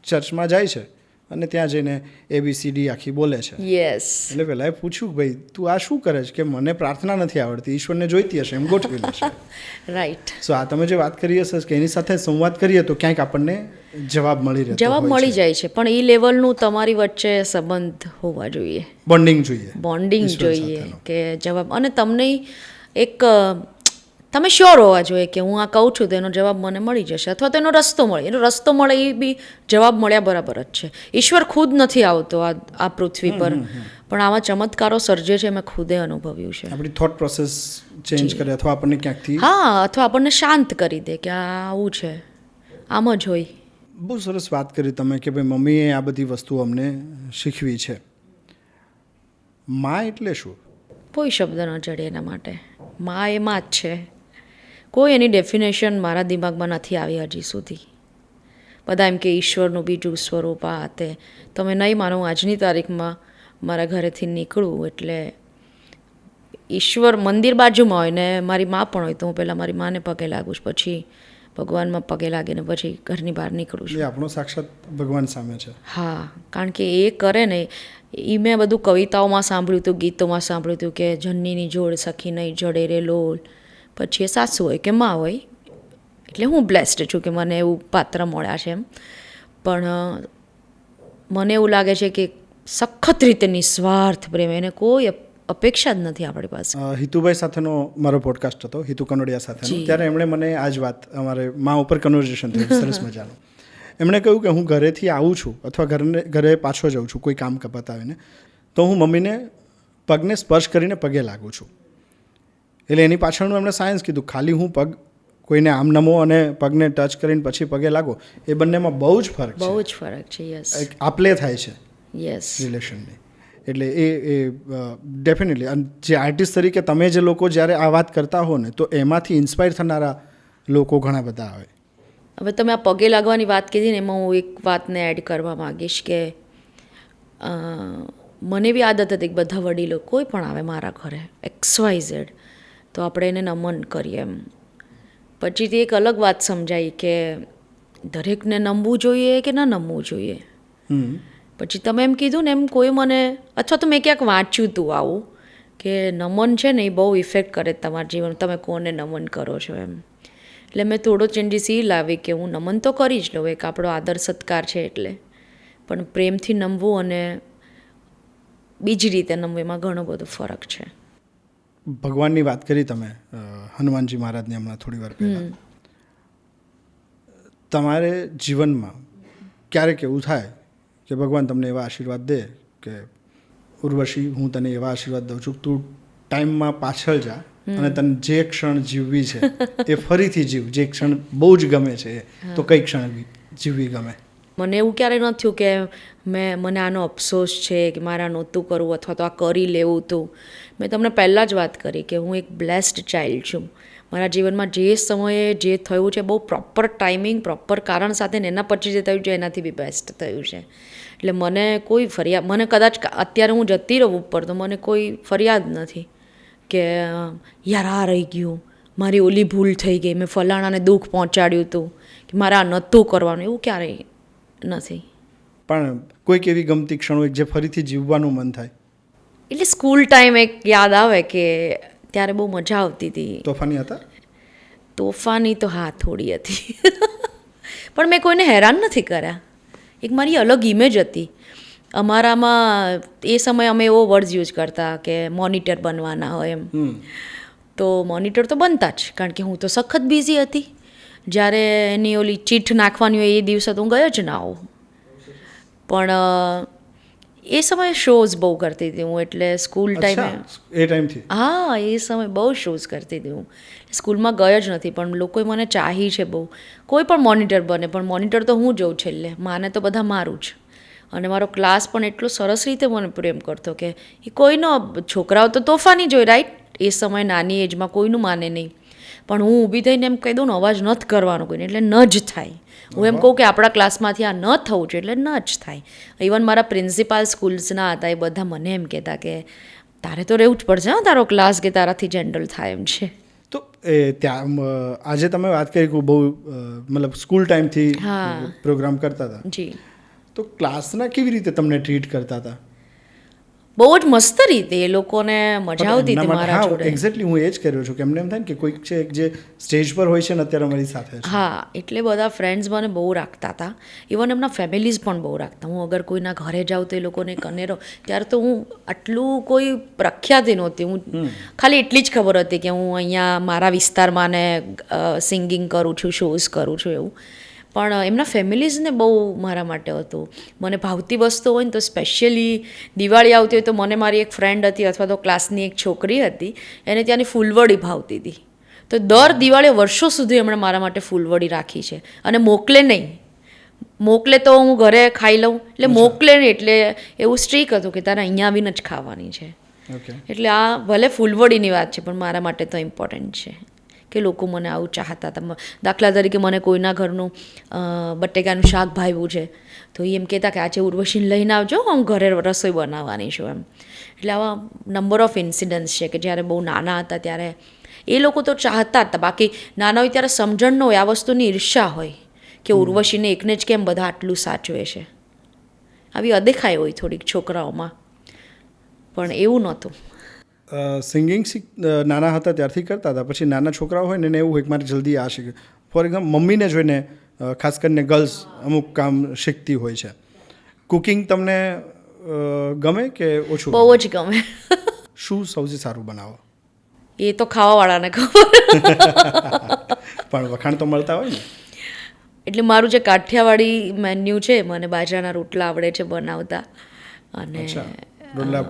ચર્ચમાં જાય છે અને ત્યાં જઈને ABCD આખી બોલે છે. યસ. એટલે પહેલાં એ પૂછ્યું, ભાઈ તું આ શું કરે છે? કે મને પ્રાર્થના નથી આવડતી, ઈશ્વરને જોઈતી હશે, એમ ગોઠવી લેશે. રાઈટ. સો આ તમે જે વાત કરી હશે કે એની સાથે સંવાદ કરીએ તો ક્યાંક આપણને જવાબ મળી રહેતો જવાબ મળી જાય છે, પણ એ લેવલનું તમારી વચ્ચે સંબંધ હોવા જોઈએ, બોન્ડિંગ જોઈએ, બોન્ડિંગ જોઈએ કે જવાબ. અને તમને એક તમે શ્યોર હોવા જોઈએ કે હું આ કહું છું તો એનો જવાબ મને મળી જશે, અથવા તો એનો રસ્તો મળે એ બી જવાબ મળ્યા બરાબર જ છે. ઈશ્વર ખુદ નથી આવતો આ પૃથ્વી પર, પણ આવા ચમત્કારો સર્જે છે, મેં ખુદે અનુભવ્યું છે. આપણી થોટ પ્રોસેસ ચેન્જ કરે અથવા આપણને ક્યાંકથી અથવા આપણને શાંત કરી દે કે આ આવું છે, આમ જ હોય. બહુ સરસ વાત કરી તમે કે ભાઈ મમ્મીએ આ બધી વસ્તુઓ અમને શીખવી છે. માં એટલે શું? કોઈ શબ્દ ન ચડે એના માટે. માં એ માં જ છે. કોઈ એની ડેફિનેશન મારા દિમાગમાં નથી આવી હજી સુધી. બધા એમ કે ઈશ્વરનું બીજું સ્વરૂપ આ તે. તમે નહીં માનો, આજની તારીખમાં મારા ઘરેથી નીકળું એટલે ઈશ્વર મંદિર બાજુમાં હોય ને મારી માં પણ હોય તો હું પહેલાં મારી માને પગે લાગું છું, પછી ભગવાનમાં પગે લાગીને પછી ઘરની બહાર નીકળું છું. એ આપણો સાક્ષાત ભગવાન સામે છે. હા, કારણ કે એ કરે ને એ મેં બધું કવિતાઓમાં સાંભળ્યું હતું, ગીતોમાં સાંભળ્યું હતું કે જનનીની જોડ સખી નહીં જડે રે લોલ. પછી એ સાસુ હોય કે માં હોય, એટલે હું બ્લેસ્ડ છું કે મને એવું પાત્ર મળ્યા છે એમ. પણ મને એવું લાગે છે કે સખત રીતે નિસ્વાર્થ પ્રેમ, એને કોઈ અપેક્ષા જ નથી આપણી પાસે. હિતુભાઈ સાથેનો મારો પોડકાસ્ટ હતો, હિતુ કનોડિયા સાથેનો, ત્યારે એમણે મને આ જ વાત, અમારે માં ઉપર કન્વર્ઝેશન થયું સરસ મજાનું. એમણે કહ્યું કે હું ઘરેથી આવું છું અથવા ઘરે પાછો જાઉં છું કોઈ કામ પતાવીને, તો હું મમ્મીને પગને સ્પર્શ કરીને પગે લાગું છું. એટલે એની પાછળનું એમણે સાયન્સ કીધું. ખાલી હું પગ કોઈને આમ નમો અને પગને ટચ કરીને પછી પગે લાગો, એ બંનેમાં બહુ જ ફરક છે. બહુ જ ફરક છે. યસ, આપલે થાય છે યસ રિલેશનની. એટલે એ ડેફિનેટલી. અને જે આર્ટિસ્ટ તરીકે તમે જે લોકો જ્યારે આ વાત કરતા હો ને, તો એમાંથી ઇન્સ્પાયર થનારા લોકો ઘણા બધા આવે. હવે તમે આ પગે લાગવાની વાત કીધી ને, એમાં હું એક વાતને એડ કરવા માગીશ કે મને બી આદત હતી કે બધા વડીલો કોઈ પણ આવે મારા ઘરે XYZ તો આપણે એને નમન કરીએ એમ. પછીથી એક અલગ વાત સમજાઈ કે દરેકને નમવું જોઈએ કે ન નમવું જોઈએ. પછી તમે એમ કીધું ને એમ કોઈ મને, અથવા તો મેં ક્યાંક વાંચ્યું હતું આવું કે નમન છે ને એ બહુ ઇફેક્ટ કરે તમારા જીવન, તમે કોને નમન કરો છો એમ. એટલે મેં થોડો ચેન્જીસ એ લાવી કે હું નમન તો કરી જ લઉં, એક આપણો આદર સત્કાર છે એટલે, પણ પ્રેમથી નમવું અને બીજી રીતે નમવું એમાં ઘણો બધો ફરક છે. ભગવાનની વાત કરી તમે, હનુમાનજી મહારાજની હમણાં થોડી વાર પહેલાં. તમારે જીવનમાં ક્યારેક એવું થાય કે ભગવાન તમને એવા આશીર્વાદ દે કે ઉર્વશી હું તને એવા આશીર્વાદ દઉં છું, તું ટાઈમમાં પાછળ જા અને તને જે ક્ષણ જીવવી છે એ ફરીથી જીવ, જે ક્ષણ બહુ જ ગમે છે તો કઈ ક્ષણ જીવવી ગમે? મને એવું ક્યારેય ન થયું કે મને આનો અફસોસ છે કે મારે આ નહોતું કરવું અથવા તો આ કરી લેવું હતું. મેં તમને પહેલાં જ વાત કરી કે હું એક બ્લેસ્ડ ચાઇલ્ડ છું. મારા જીવનમાં જે સમયે જે થયું છે બહુ પ્રોપર ટાઈમિંગ, પ્રોપર કારણ સાથે ને એના પછી જે થયું છે એનાથી બી બેસ્ટ થયું છે. એટલે મને કોઈ ફરિયાદ, મને કદાચ અત્યારે હું જતી રહું ઉપર તો મને કોઈ ફરિયાદ નથી કે યાર આ રહી ગયું, મારી ઓલી ભૂલ થઈ ગઈ, મેં ફલાણાને દુઃખ પહોંચાડ્યું હતું, કે મારે આ નહોતું કરવાનું, એવું ક્યારેય નથી. પણ કોઈક એવી ગમતી ક્ષણો જે ફરીથી જીવવાનું મન થાય? એટલે સ્કૂલ ટાઈમ એક યાદ આવે કે ત્યારે બહુ મજા આવતી હતી. તોફાની હતા? તોફાની તો હા થોડી હતી પણ મેં કોઈને હેરાન નથી કર્યા. એક મારી અલગ ઇમેજ હતી અમારામાં. એ સમયે અમે એવો વર્ડ્સ યુઝ કરતા કે મોનિટર બનવાના હોય એમ. તો મોનિટર તો બનતા જ, કારણ કે હું તો સખત બિઝી હતી. જ્યારે એની ઓલી ચીઠ નાખવાની હોય એ દિવસે તો હું ગયો જ ના હોઉં. પણ એ સમયે શોઝ બહુ કરતી હતી હું, એટલે સ્કૂલ ટાઈમે. એ ટાઈમથી? હા, એ સમયે બહુ શોઝ કરતી હતી હું. સ્કૂલમાં ગયો જ નથી, પણ લોકોએ મને ચાહી છે બહુ. કોઈ પણ મોનિટર બને, પણ મોનિટર તો હું જોઉં છેલ્લે, માને તો બધા મારું જ. અને મારો ક્લાસ પણ એટલો સરસ રીતે મને પ્રેમ કરતો કે એ કોઈનો, છોકરાઓ તો તોફાની જ હોય રાઈટ, એ સમયે નાની એજમાં કોઈનું માને નહીં. પણ હું ઊભી થઈને એમ કહી દઉં ને અવાજ નથી કરવાનો કોઈને, એટલે ન જ થાય. હું એમ કહું કે આપણા ક્લાસમાંથી આ ન થવું જોઈએ એટલે ન જ થાય. ઇવન મારા પ્રિન્સિપાલ સ્કૂલ્સના હતા, એ બધા મને એમ કહેતા કે તારે તો રહેવું જ પડશે હા તારો ક્લાસ, કે તારાથી જ હેન્ડલ થાય એમ છે. તો એ ત્યાં આજે તમે વાત કરી કે બહુ મતલબ સ્કૂલ ટાઈમથી પ્રોગ્રામ કરતા હતા. જી. તો ક્લાસના કેવી રીતે તમને ટ્રીટ કરતા હતા? બહુ જ મસ્ત રીતે એ લોકોને મજા આવતી હતી મારા જોડે. એક્ઝેક્ટલી હું એ જ કર્યો છું કે એમને એમ થાય ને કે કોઈક છે જે સ્ટેજ પર હોય છે ને અત્યારે અમારી સાથે છે. હા, એટલે બધા ફ્રેન્ડ્સ મને બહુ રાખતા હતા. ઇવન એમના ફેમિલીઝ પણ બહુ રાખતા. હું અગર કોઈના ઘરે જાઉં તો એ લોકોને કનેરો, ત્યારે તો હું આટલું કોઈ પ્રખ્યાત નહોતી. હું ખાલી એટલી જ ખબર હતી કે હું અહીંયા મારા વિસ્તારમાં ને સિંગિંગ કરું છું, શોઝ કરું છું એવું. પણ એમના ફેમિલીઝને બહુ મારા માટે હતું. મને ભાવતી વસ્તુ હોય ને તો સ્પેશિયલી દિવાળી આવતી હોય તો મને મારી એક ફ્રેન્ડ હતી અથવા તો ક્લાસની એક છોકરી હતી, એને ત્યાંની ફૂલવડી ભાવતી હતી. તો દર દિવાળીએ વર્ષો સુધી એમણે મારા માટે ફૂલવડી રાખી છે. અને મોકલે નહીં, મોકલે તો હું ઘરે ખાઈ લઉં, એટલે મોકલે નહીં એટલે એવું સ્ટ્રીક હતું કે તારે અહીંયા આવીને જ ખાવાની છે. એટલે આ ભલે ફૂલવડીની વાત છે પણ મારા માટે તો ઇમ્પોર્ટન્ટ છે કે લોકો મને આવું ચાહતા હતા. દાખલા તરીકે મને કોઈના ઘરનું બટેકાનું શાક ભાવ્યું છે તો એ એમ કહેતા કે આજે ઉર્વશીને લઈને આવજો, હું ઘરે રસોઈ બનાવવાની છું એમ. એટલે આવા નંબર ઓફ ઇન્સિડન્ટ્સ છે કે જ્યારે બહુ નાના હતા ત્યારે એ લોકો તો ચાહતા હતા. બાકી નાના હોય ત્યારે સમજણ ન હોય, આ વસ્તુની ઈર્ષા હોય કે ઉર્વશીને એકને જ કેમ બધા આટલું સાચવે છે. આવી અદેખાઈ હોય થોડીક છોકરાઓમાં, પણ એવું નહોતું. સિંગિંગ નાના હતા ત્યારથી કરતા હતા, પછી નાના છોકરાઓ હોય ને એને એવું હોય કે મારે જલ્દી આ શીખે. ફોર એક્ઝામ્પલ મમ્મીને જોઈને ખાસ કરીને ગર્લ્સ અમુક કામ શીખતી હોય છે. કુકિંગ તમને ગમે કે ઓછું? બહુ જ ગમે. શું સૌથી સારું બનાવો? એ તો ખાવાવાળાને ખબર. પણ વખાણ તો મળતા હોય ને. એટલે મારું જે કાઠિયાવાડી મેન્યુ છે, મને બાજરાના રોટલા આવડે છે બનાવતા. અને રોટલા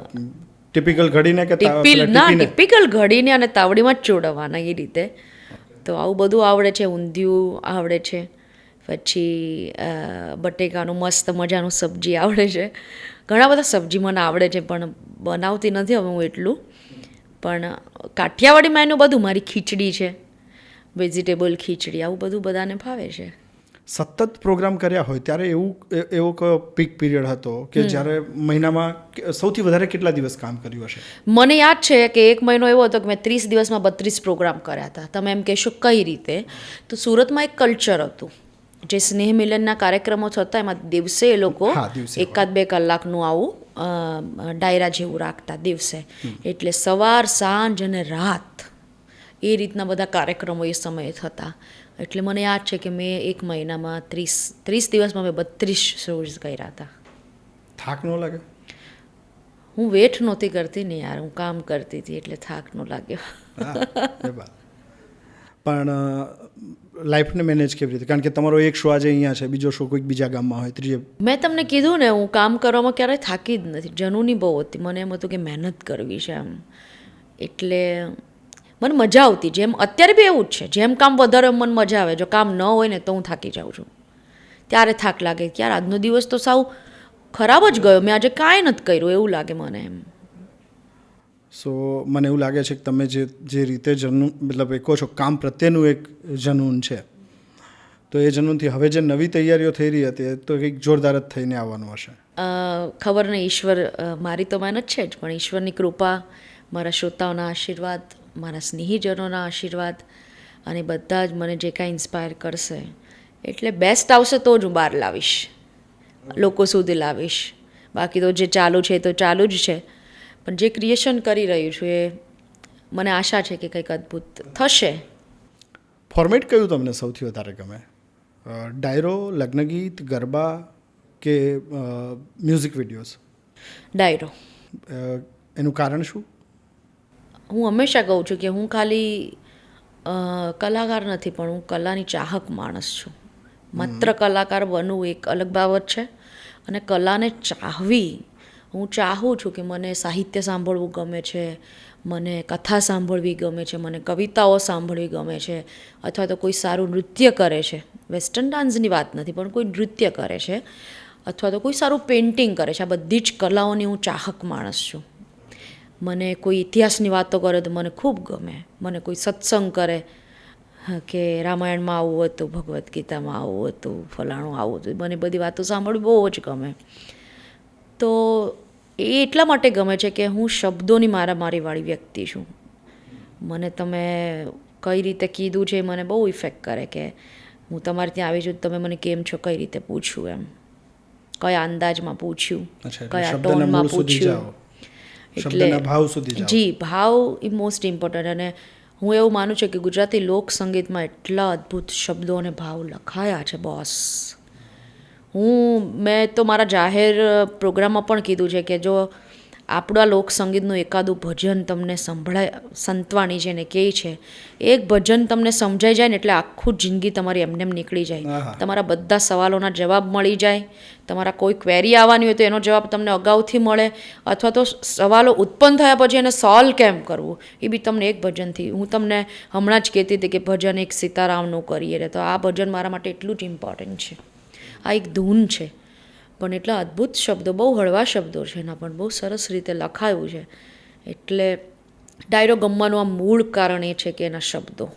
ટિપિકલ ઘડીને કે ટિપિકલ ઘડીને અને તાવડીમાં જ ચોડવવાના એ રીતે. તો આવું બધું આવડે છે. ઊંધિયું આવડે છે, પછી બટેકાનું મસ્ત મજાનું સબ્જી આવડે છે. ઘણા બધા સબ્જી મને આવડે છે પણ બનાવતી નથી હવે હું એટલું. પણ કાઠિયાવાડી મેનુ બધું, મારી ખીચડી છે, વેજીટેબલ ખીચડી, આવું બધું બધાને ભાવે છે. સતત પ્રોગ્રામ કર્યા હોય ત્યારે એવો કયો પીક પીરિયડ હતો કે જ્યારે મહિનામાં સૌથી વધારે કેટલા દિવસ કામ કર્યું હશે? મને યાદ છે કે એક મહિનો એવો હતો કે મેં 30 દિવસમાં 32 પ્રોગ્રામ કર્યા હતા. તમે એમ કહેશો કઈ રીતે? તો સુરતમાં એક કલ્ચર હતું, જે સ્નેહ મિલનના કાર્યક્રમો થતા એમાં દિવસે એ લોકો 1-2 કલાકનું આવું ડાયરા જેવું રાખતા દિવસે. એટલે સવાર, સાંજ અને રાત એ રીતના બધા કાર્યક્રમો એ સમયે થતા. એટલે મને યાદ છે કે મેં એક મહિનામાં 30 દિવસમાં મેં 32 શોઝ કર્યા હતા. થાક ન લાગે? હું વેટ નહોતી કરતી ને યાર, હું કામ કરતી હતી એટલે થાક ન લાગ્યો. પણ લાઈફને મેનેજ કેવી રીતે? કારણ કે તમારો એક શો આજે અહીંયા છે, બીજો શો કોઈક બીજા ગામમાં હોય, ત્રીજે. મેં તમને કીધું ને, હું કામ કરવામાં ક્યારેય થાકી જ નથી. જનુની બહુ હતી, મને એમ હતું કે મહેનત કરવી છે એમ. એટલે મને મજા આવતી. જેમ અત્યારે બી એવું જ છે, જેમ કામ વધારે મને મજા આવે. જો કામ ન હોય ને તો હું થાકી જાઉં છું, ત્યારે થાક લાગે કે યાર આજનો દિવસ તો સાવ ખરાબ જ ગયો, મેં આજે કાંઈ નથી કર્યું એવું લાગે મને એમ. સો મને એવું લાગે છે કે તમે જે રીતે જનૂન, મતલબ એ કહો છો કામ પ્રત્યેનું એક જનૂન છે, તો એ જનૂનથી હવે જે નવી તૈયારીઓ થઈ રહી હતી તો કંઈક જોરદાર જ થઈને આવવાનું હશે. ખબર નહીં, ઈશ્વર, મારી તો મહેનત છે જ, પણ ઈશ્વરની કૃપા, મારા શ્રોતાઓના આશીર્વાદ, મારા સ્નેહીજનોના આશીર્વાદ અને બધા જ મને જે કાંઈ ઇન્સ્પાયર કરશે, એટલે બેસ્ટ આવશે તો જ હું બહાર લાવીશ, લોકો સુધી લાવીશ. બાકી તો જે ચાલુ છે એ તો ચાલુ જ છે, પણ જે ક્રિએશન કરી રહ્યું છું એ મને આશા છે કે કંઈક અદ્ભુત થશે. ફોર્મેટ કયું તમને સૌથી વધારે ગમે? ડાયરો, લગ્નગીત, ગરબા કે મ્યુઝિક વિડીયોઝ? ડાયરો. એનું કારણ શું? હું હંમેશા કહું છું કે હું ખાલી કલાકાર નથી, પણ હું કલાની ચાહક માણસ છું. માત્ર કલાકાર બનવું એક અલગ બાબત છે, અને કલાને ચાહવી, હું ચાહું છું કે મને સાહિત્ય સાંભળવું ગમે છે, મને કથા સાંભળવી ગમે છે, મને કવિતાઓ સાંભળવી ગમે છે, અથવા તો કોઈ સારું નૃત્ય કરે છે, વેસ્ટર્ન ડાન્સની વાત નથી, પણ કોઈ નૃત્ય કરે છે, અથવા તો કોઈ સારું પેઇન્ટિંગ કરે છે. આ બધી જ કલાઓની હું ચાહક માણસ છું. મને કોઈ ઇતિહાસની વાતો કરે તો મને ખૂબ ગમે. મને કોઈ સત્સંગ કરે કે રામાયણમાં આવું હતું, ભગવદ્ ગીતામાં આવું હતું, ફલાણું આવું હતું, મને બધી વાતો સાંભળવી બહુ જ ગમે. તો એ એટલા માટે ગમે છે કે હું શબ્દોની મારામારીવાળી વ્યક્તિ છું. મને તમે કઈ રીતે કીધું છે મને બહુ ઇફેક્ટ કરે, કે હું તમારે ત્યાં આવી છું, તમે મને કેમ છો કઈ રીતે પૂછ્યું, એમ કયા અંદાજમાં પૂછ્યું, કયા ટોનમાં પૂછ્યું, શબ્દના ભાવ સુધી જાઓ. જી, ભાવ એ મોસ્ટ ઇમ્પોર્ટન્ટ. અને હું એવું માનું છું કે ગુજરાતી લોક સંગીતમાં એટલા અદ્ભુત શબ્દો અને ભાવ લખાયા છે બોસ. મેં તો મારા જાહેર પ્રોગ્રામમાં પણ કીધું છે કે જો આપણા લોકસંગીતનું એકાદું ભજન તમને સંભળાય, સંતવાણી છે ને કહે છે, એક ભજન તમને સમજાઈ જાય ને એટલે આખું જિંદગી તમારી એમનેમ નીકળી જાય. તમારા બધા સવાલોના જવાબ મળી જાય. તમારા કોઈ ક્વેરી આવવાની હોય તો એનો જવાબ તમને અગાઉથી મળે, અથવા તો સવાલો ઉત્પન્ન થયા પછી એને સોલ્વ કેમ કરવું એ બી તમને એક ભજનથી. હું તમને હમણાં જ કહેતી હતી કે ભજન એક સીતારામનું કરીએ રે, તો આ ભજન મારા માટે એટલું જ ઇમ્પોર્ટન્ટ છે. આ એક ધૂન છે, પણ એટલા અદ્ભુત શબ્દો, બહુ હળવા શબ્દો છે એના, પણ બહુ સરસ રીતે લખાયું છે. એટલે ડાયરો ગમવાનું આ મૂળ કારણ એ છે કે એના શબ્દો,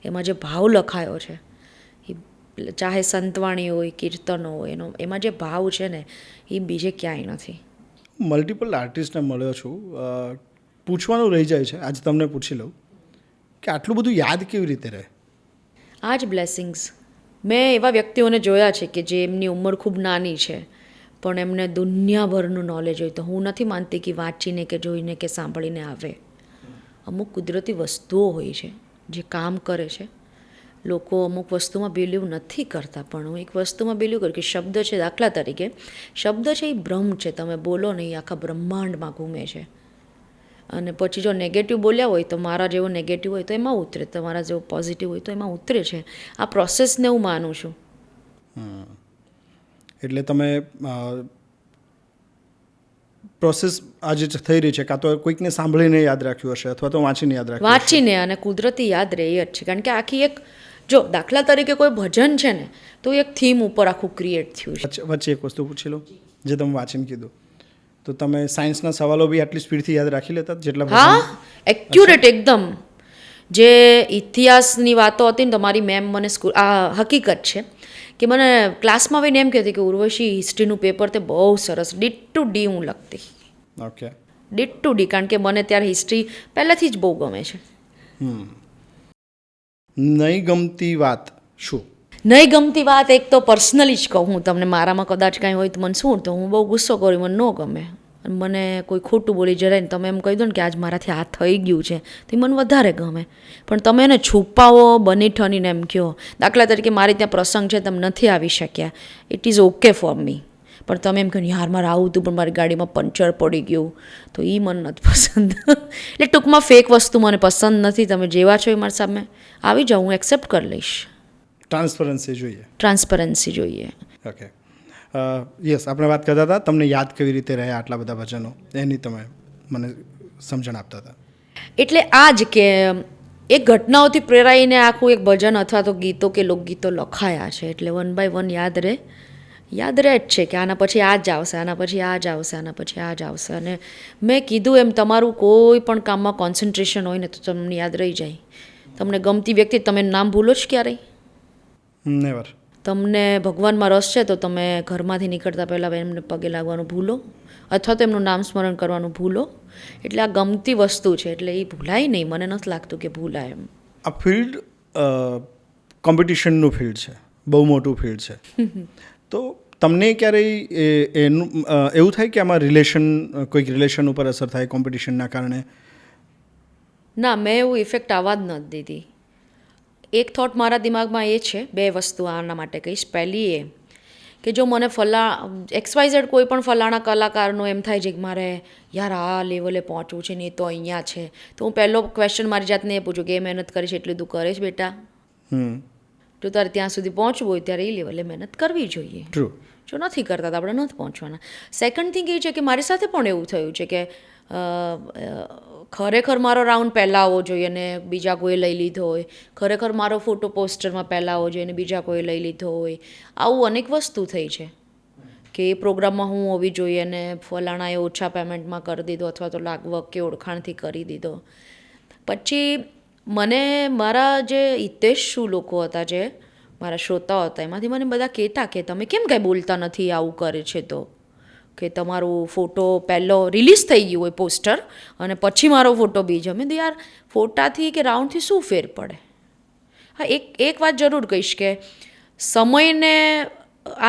એમાં જે ભાવ લખાયો છે, એ ચાહે સંતવાણી હોય, કીર્તનો હોય, એમાં જે ભાવ છે ને એ બીજે ક્યાંય નથી. મલ્ટિપલ આર્ટિસ્ટને મળ્યો છું, પૂછવાનું રહી જાય છે, આજે તમને પૂછી લઉં કે આટલું બધું યાદ કેવી રીતે રહે? આ જ બ્લેસિંગ્સ. મેં એવા વ્યક્તિઓને જોયા છે કે જે એમની ઉંમર ખૂબ નાની છે પણ એમને દુનિયાભરનું નોલેજ હોય. તો હું નથી માનતી કે વાંચીને કે જોઈને કે સાંભળીને આવે. અમુક કુદરતી વસ્તુઓ હોય છે જે કામ કરે છે. લોકો અમુક વસ્તુમાં બિલીવ નથી કરતા, પણ હું એક વસ્તુમાં બિલીવ કરું કે શબ્દ છે, દાખલા તરીકે શબ્દ છે એ બ્રહ્મ છે, તમે બોલો ને એ આખા બ્રહ્માંડમાં ઘૂમે છે. અને પછી જો નેગેટિવ બોલ્યા હોય તો મારા જેવો નેગેટિવ હોય તો એમાં ઉતરે, તમારા જેવો પોઝિટિવ હોય તો એમાં ઉતરે છે. આ પ્રોસેસને હું માનું છું. એટલે તમે પ્રોસેસ આજે થઈ રહી છે, કાં તો કોઈકને સાંભળીને યાદ રાખ્યું હશે અથવા તો વાંચીને યાદ રાખ્યું, વાંચીને અને કુદરતી યાદ રહે જ છે. કારણ કે આખી એક, જો દાખલા તરીકે કોઈ ભજન છે ને તો એક થીમ ઉપર આખું ક્રિએટ થયું છે. વચ્ચે એક વસ્તુ પૂછી લો, જે તમે વાંચીને કીધું, તો તમે સાયન્સના સવાલો બી આટલી સ્પીડથી યાદ રાખી લેતા જેટલા? હા, એક્યુરેટ એકદમ. જે ઇતિહાસની વાતો હતી ને, તમારી મેમ મને સ્કૂલ, આ હકીકત છે કે મને ક્લાસમાં આવીને એમ કહેતી કે ઉર્વશી હિસ્ટ્રીનું પેપર તે બહુ સરસ, ડીટ ટુ ડી હું લખતી. ઓકે. ડીટ ટુ ડી, કારણ કે મને ત્યારે હિસ્ટ્રી પહેલાંથી જ બહુ ગમે છે. નહીં ગમતી વાત શું? નહીં ગમતી વાત એક તો પર્સનલી જ કહું હું તમને, મારામાં કદાચ કાંઈ હોય તો મને શું, તો હું બહુ ગુસ્સો કરું, મને ન ગમે. મને કોઈ ખોટું બોલી જરાય ને તમે એમ કહી દો ને કે આજ મારાથી આ થઈ ગયું છે તો એ મને વધારે ગમે. પણ તમે એને છુપાવો, બની ઠનીને એમ કહો, દાખલા તરીકે મારી ત્યાં પ્રસંગ છે, તમે નથી આવી શક્યા, it is okay for me. પણ તમે એમ કહો યાર મારે આવું હતું પણ મારી ગાડીમાં પંચર પડી ગયું, તો એ મને નથી પસંદ. એટલે ટૂંકમાં ફેક વસ્તુ મને પસંદ નથી. તમે જેવા છો એ મારી સામે આવી જાઓ, હું એક્સેપ્ટ કરી લઈશ. ટ્રાન્સપરન્સી જોઈએ. ટ્રાન્સપરન્સી જોઈએ. ઓકે. યસ, આપણે વાત કરતા હતા તમને યાદ કેવી રીતે રહ્યા આટલા બધા ભજનો, એની તમે મને સમજણ આપતા હતા. એટલે આ જ કે એક ઘટનાઓથી પ્રેરાઈને આખું એક ભજન અથવા તો ગીતો કે લોકગીતો લખાયા છે. એટલે વન બાય વન યાદ રહે જ છે કે આના પછી આ જ આવશે, આના પછી આ જ આવશે, આના પછી આ જ આવશે. અને મેં કીધું એમ, તમારું કોઈ પણ કામમાં કોન્સન્ટ્રેશન હોય ને તો તમને યાદ રહી જાય. તમને ગમતી વ્યક્તિ, તમે નામ ભૂલો જ ક્યારેય? નેવર. તમને ભગવાનમાં રસ છે તો તમે ઘરમાંથી નીકળતા પહેલાં એમને પગે લાગવાનું ભૂલો, અથવા તો એમનું નામ સ્મરણ કરવાનું ભૂલો. એટલે આ ગમતી વસ્તુ છે એટલે એ ભૂલાય નહીં, મને નથી લાગતું કે ભૂલાય એમ. આ ફિલ્ડ કોમ્પિટિશનનું ફિલ્ડ છે, બહુ મોટું ફિલ્ડ છે. તો તમને ક્યારેય એનું એવું થાય કે આમાં કોઈક રિલેશન ઉપર અસર થાય કોમ્પિટિશનના કારણે? ના, મેં એવું ઇફેક્ટ આવવા જ નથી દીધી. એક થોટ મારા દિમાગમાં એ છે, બે વસ્તુ આના માટે કહીશ. પહેલી એ કે જો મને XYZ કોઈ પણ ફલાણા કલાકારનો એમ થાય છે કે મારે યાર આ લેવલે પહોંચવું છે ને એ તો અહીંયા છે, તો હું પહેલો ક્વેશ્ચન મારી જાતને એ પૂછું કે એ મહેનત કરે છે એટલી તું કરે છે બેટા? જો તારે ત્યાં સુધી પહોંચવું હોય ત્યારે એ લેવલે મહેનત કરવી જોઈએ. ટ્રુ. જો નથી કરતા તો આપણે નથી પહોંચવાના. સેકન્ડ થિંગ એ છે કે મારી સાથે પણ એવું થયું છે કે ખરેખર મારો રાઉન્ડ પહેલાં આવવો જોઈએ અને બીજા કોઈ લઈ લીધો હોય, ખરેખર મારો ફોટો પોસ્ટરમાં પહેલાં આવવો જોઈએ અને બીજા કોઈ લઈ લીધો હોય. આવું અનેક વસ્તુ થઈ છે કે એ પ્રોગ્રામમાં હું હોવી જોઈએ અને ફલાણાએ ઓછા પેમેન્ટમાં કરી દીધો અથવા તો લાગવક કે ઓળખાણથી કરી દીધો. પછી મને મારા જે હિતેશુ લોકો હતા, જે મારા શ્રોતાઓ હતા, એમાંથી મને બધા કહેતા કે તમે કેમ કાંઈ બોલતા નથી, આવું કરે છે તો, કે તમારું ફોટો પહેલો રિલીઝ થઈ ગયું હોય પોસ્ટર અને પછી મારો ફોટો બીજો. મેં તો યાર ફોટાથી કે રાઉન્ડથી શું ફેર પડે? હા, એક વાત જરૂર કહીશ કે સમયને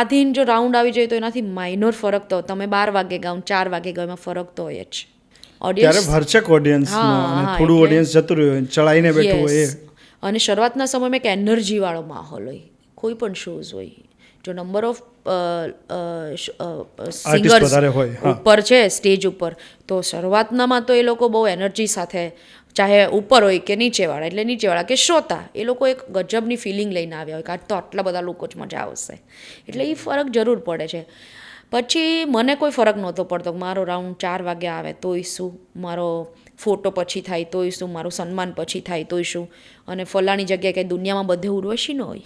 આધીન જો રાઉન્ડ આવી જાય તો એનાથી માઇનોર ફરક તો, તમે 12 વાગે ગાઓ 4 વાગે ગાઓ એમાં ફરક તો હોય જ. ત્યારે ભરચક ઓડિયન્સનો અને થોડું ઓડિયન્સ જતું રહ્યું હોય ચડાઈને બેઠું હોય એ અને શરૂઆતના સમયમાં એક એનર્જીવાળો માહોલ હોય કોઈ પણ શોઝ હોય જો નંબર ઓફ સિંગર્સ ઉપર છે સ્ટેજ ઉપર તો શરૂઆતનામાં તો એ લોકો બહુ એનર્જી સાથે ચાહે ઉપર હોય કે નીચેવાળા એટલે નીચેવાળા કે શ્રોતા એ લોકો એક ગજબની ફિલિંગ લઈને આવ્યા હોય કે આજ તો આટલા બધા લોકો જ મજા આવશે એટલે એ ફરક જરૂર પડે છે પછી મને કોઈ ફરક નહોતો પડતો મારો રાઉન્ડ 4 વાગે આવે તોય શું મારો ફોટો પછી થાય તોય શું મારું સન્માન પછી થાય તોય શું અને ફલાણી જગ્યાએ કંઈ દુનિયામાં બધે ઉર્વશી ન હોય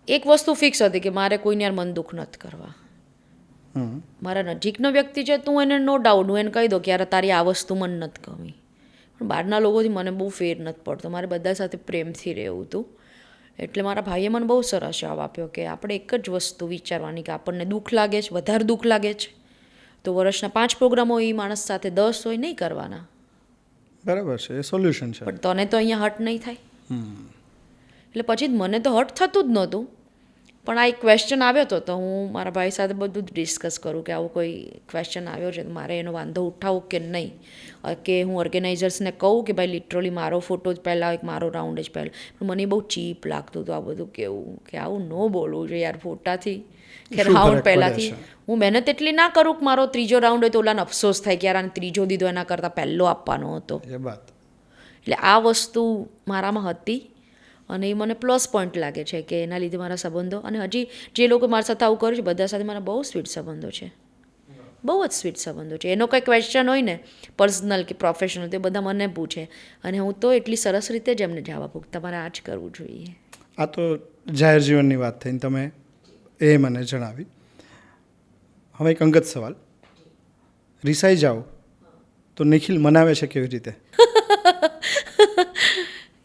એક વસ્તુ ફિક્સ હતી કે મારે કોઈને યાર મન દુઃખ નથી કરવા મારા નજીકનો વ્યક્તિ છે તું એને નો ડાઉટ હું એને કહી દઉં કે યાર તારી આ વસ્તુ મને નથી ગમી પણ બહારના લોકોથી મને બહુ ફેર નથી પડતો મારે બધા સાથે પ્રેમથી રહેવું હતું એટલે મારા ભાઈએ મને બહુ સરસ જવાબ આપ્યો કે આપણે એક જ વસ્તુ વિચારવાની કે આપણને દુઃખ લાગે છે વધારે દુઃખ લાગે છે તો વર્ષના 5 પ્રોગ્રામો એ માણસ સાથે 10 હોય નહીં કરવાના બરાબર છે એ સોલ્યુશન છે પણ તને તો અહીંયા હટ નહીં થાય એટલે પછી મને તો હટ થતું જ નહોતું પણ આ એક ક્વેશ્ચન આવ્યો હતો તો હું મારા ભાઈ સાથે બધું જ ડિસ્કસ કરું કે આવો કોઈ ક્વેશ્ચન આવ્યો છે તો મારે એનો વાંધો ઉઠાવું કે નહીં કે હું ઓર્ગેનાઇઝર્સને કહું કે ભાઈ લિટરલી મારો ફોટો જ પહેલાં એક મારો રાઉન્ડ જ પહેલાં પણ મને બહુ ચીપ લાગતું હતું આ બધું કેવું કે આવું ન બોલવું જોઈએ યાર ફોટાથી કે રાઉન્ડ પહેલાંથી હું મહેનત એટલી ના કરું કે મારો ત્રીજો રાઉન્ડ હોય તો ઓલાને અફસોસ થાય કે યાર આને ત્રીજો દીધો એના કરતાં પહેલો આપવાનો હતો એટલે આ વસ્તુ મારામાં હતી અને એ મને પ્લસ પોઈન્ટ લાગે છે કે એના લીધે મારા સંબંધો અને હજી જે લોકો મારા સાથે આવું કર્યું છે બધા સાથે મારા બહુ સ્વીટ સંબંધો છે બહુ જ સ્વીટ સંબંધો છે એનો કંઈ ક્વેશ્ચન હોય ને પર્સનલ કે પ્રોફેશનલ તે બધા મને પૂછે અને હું તો એટલી સરસ રીતે જ એમને જવાબ આપું તમારે આ જ કરવું જોઈએ આ તો જાહેર જીવનની વાત થઈને તમે એ મને જણાવી હવે એક અંગત સવાલ રિસાઈ જાઓ તો નિખિલ મનાવે છે કેવી રીતે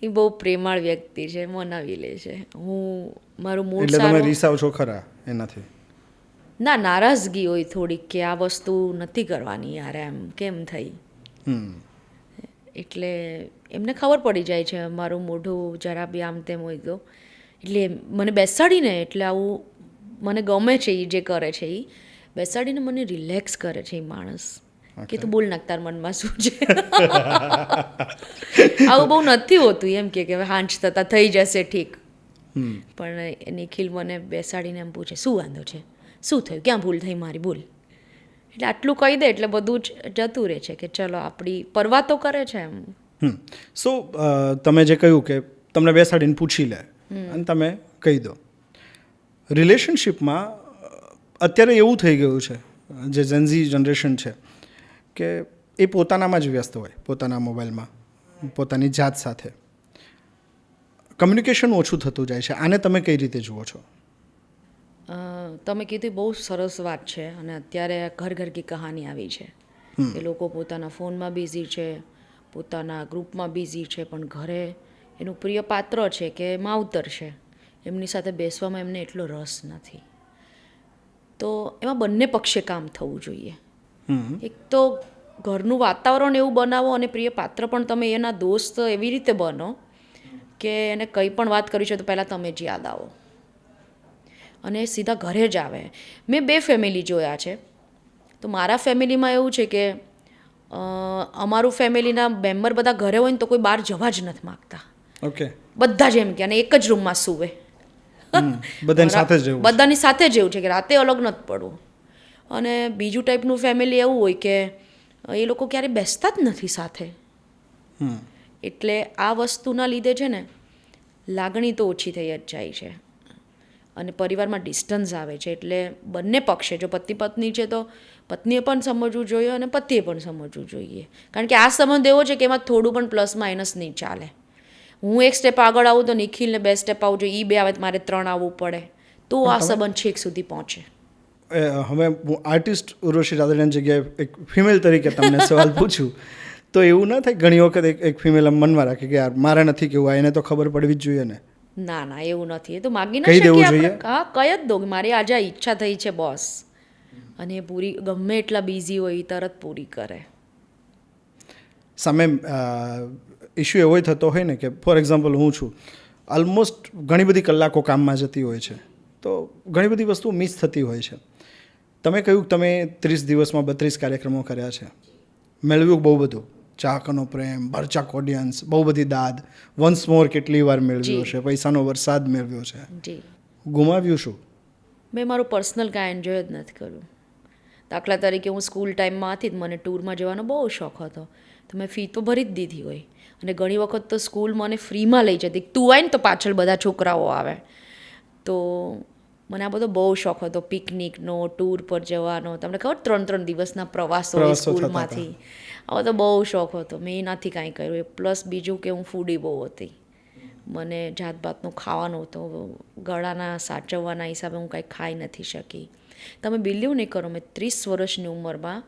એ બહુ પ્રેમાળ વ્યક્તિ છે મનાવી લે છે હું મારું મૂડ એટલે તમે રિસાવ છો ખરા એનાથી ના નારાજગી હોય થોડીક કે આ વસ્તુ નથી કરવાની યાર એમ કેમ થઈ એટલે એમને ખબર પડી જાય છે મારું મોઢું જરા બી આમ તેમ હોય તો એટલે મને બેસાડીને એટલે આવું મને ગમે છે એ જે કરે છે એ બેસાડીને મને રિલેક્સ કરે છે એ માણસ કે તું બોલ નાખ તાર મનમાં શું છે આવું બહુ નથી હોતું એમ કે હવે હાંજ થતાં થઈ જશે ઠીક પણ નિખિલ મને બેસાડીને એમ પૂછે શું વાંધો છે શું થયું ક્યાં ભૂલ થઈ મારી ભૂલ એટલે આટલું કહી દે એટલે બધું જ જતું રહે છે કે ચલો આપણી પરવા તો કરે છે એમ સો તમે જે કહ્યું કે તમને બેસાડીને પૂછી લે અને તમે કહી દો રિલેશનશિપમાં અત્યારે એવું થઈ ગયું છે જે જેનઝી જનરેશન છે કે એ પોતાનામાં જ વ્યસ્ત હોય પોતાના મોબાઈલમાં પોતાની જાત સાથે કમ્યુનિકેશન ઓછું થતું જાય છે આને તમે કઈ રીતે જુઓ છો તમે કીધું બહુ સરસ વાત છે અને અત્યારે ઘર ઘર કી કહાની આવી છે એ લોકો પોતાના ફોનમાં બિઝી છે પોતાના ગ્રુપમાં બિઝી છે પણ ઘરે એનું પ્રિય પાત્ર છે કે માવતર છે એમની સાથે બેસવામાં એમને એટલો રસ નથી તો એમાં બંને પક્ષે કામ થવું જોઈએ એક તો ઘરનું વાતાવરણ એવું બનાવો અને પ્રિય પાત્ર પણ તમે એના દોસ્ત એવી રીતે બનો કે એને કંઈ પણ વાત કરી છે તો પહેલાં તમે જ યાદ આવો અને સીધા ઘરે જ આવે મેં 2 ફેમિલી જોયા છે તો મારા ફેમિલીમાં એવું છે કે અમારું ફેમિલીના મેમ્બર બધા ઘરે હોય ને તો કોઈ બહાર જવા જ નથી માગતા ઓકે બધા જ એમ કે અને એક જ રૂમમાં સૂવે બધાની સાથે જ એવું છે કે રાતે અલગ નથી પડવું અને બીજું ટાઈપનું ફેમિલી એવું હોય કે એ લોકો ક્યારેય બેસતા જ નથી સાથે એટલે આ વસ્તુના લીધે છે ને લાગણી તો ઓછી થઈ જ જાય છે અને પરિવારમાં ડિસ્ટન્સ આવે છે એટલે બંને પક્ષે જો પતિ પત્ની છે તો પત્નીએ પણ સમજવું જોઈએ અને પતિએ પણ સમજવું જોઈએ કારણ કે આ સંબંધ એવો છે કે એમાં થોડું પણ પ્લસ માઇનસ નહીં ચાલે હું એક સ્ટેપ આગળ આવું તો નિખિલને 2 સ્ટેપ આવું જોઈએ એ 2 આવે તો મારે 3 આવવું પડે તો આ સંબંધ છેક સુધી પહોંચે હવે હું આર્ટિસ્ટ ઉર્વશી રાદડિયાની જગ્યાએ એક ફિમેલ તરીકે તમને સવાલ પૂછું તો એવું ના થાય ઘણી વખત એક ફિમેલ મનમાં રાખે કે યાર મારે નથી કેવું એને તો ખબર પડવી જ જોઈએ ને ના એવું નથી એ તો માગી ના શકીએ આપણે હા કહી જ દો કે મારી આજે ઈચ્છા થઈ છે બોસ અને એ પૂરી ગમે એટલા બિઝી હોય એ તરત પૂરી કરે સામે ઇશ્યુ એવો થતો હોય ને કે ફોર એક્ઝામ્પલ હું છું ઓલમોસ્ટ ઘણી બધી કલાકો કામમાં જતી હોય છે તો ઘણી બધી વસ્તુઓ મિસ થતી હોય છે તમે કહ્યું કે તમે 30 દિવસમાં 32 કાર્યક્રમો કર્યા છે, મેળવ્યું બહુ બધું, ચાહકનો પ્રેમ, બરચાક ઓડિયન્સ, બહુ બધી દાદ, વન્સ મોર કેટલી વાર મેળવ્યો છે, પૈસાનો વરસાદ મેળવ્યો છે, જી ગુમાવ્યું શું? મેં મારું પર્સનલ કાંઈ એન્જોય જ નથી કર્યું. દાખલા તરીકે હું સ્કૂલ ટાઈમમાં હતી મને ટૂરમાં જવાનો બહુ શોખ હતો, તો મેં ફી તો ભરી જ દીધી હોય, અને ઘણી વખત તો સ્કૂલ મને ફ્રીમાં લઈ જતી, તું આવીને તો પાછળ બધા છોકરાઓ આવે. તો મને આ બધો બહુ શોખ હતો, પિકનિકનો, ટૂર પર જવાનો, તમને ખબર 3-3 દિવસના પ્રવાસો હોય સ્કૂલમાંથી, આવો તો બહુ શોખ હતો. મેં એનાથી કાંઈ કર્યું. પ્લસ બીજું કે હું ફૂડી બહુ હતી, મને જાતભાતનું ખાવાનું તો ગળાના સાચવવાના હિસાબે હું કાંઈ ખાઈ નથી શકી. તમે બિલીવ નહીં કરો, મેં 30 વર્ષની ઉંમરમાં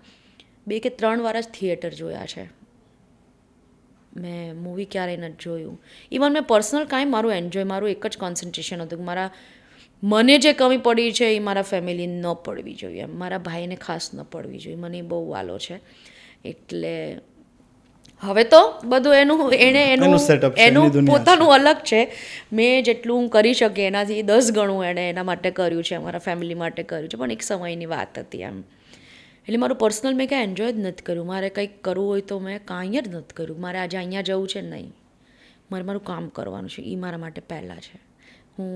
2 કે 3 વાર જ થિયેટર જોયા છે. મેં મૂવી ક્યારેય નથી જોયું. ઇવન મેં પર્સનલ કાંઈ મારું એન્જોય, મારું એક જ કોન્સન્ટ્રેશન હતું કે મારા મને જે કમી પડી છે એ મારા ફેમિલીને ન પડવી જોઈએ, એમ મારા ભાઈને ખાસ ન પડવી જોઈએ, મને એ બહુ વાલો છે. એટલે હવે તો બધું એનું પોતાનું અલગ છે. મેં જેટલું હું કરી શકી એનાથી 10 ગણું એણે એના માટે કર્યું છે, અમારા ફેમિલી માટે કર્યું છે, પણ એક સમયની વાત હતી એમ. એટલે મારું પર્સનલ મેં કાંઈ એન્જોય જ નથી કર્યું. મારે કંઈક કરવું હોય તો મેં કાંઈ જ નથી કર્યું. મારે આજે અહીંયા જવું છે નહીં, મારે મારું કામ કરવાનું છે, એ મારા માટે પહેલાં છે. હું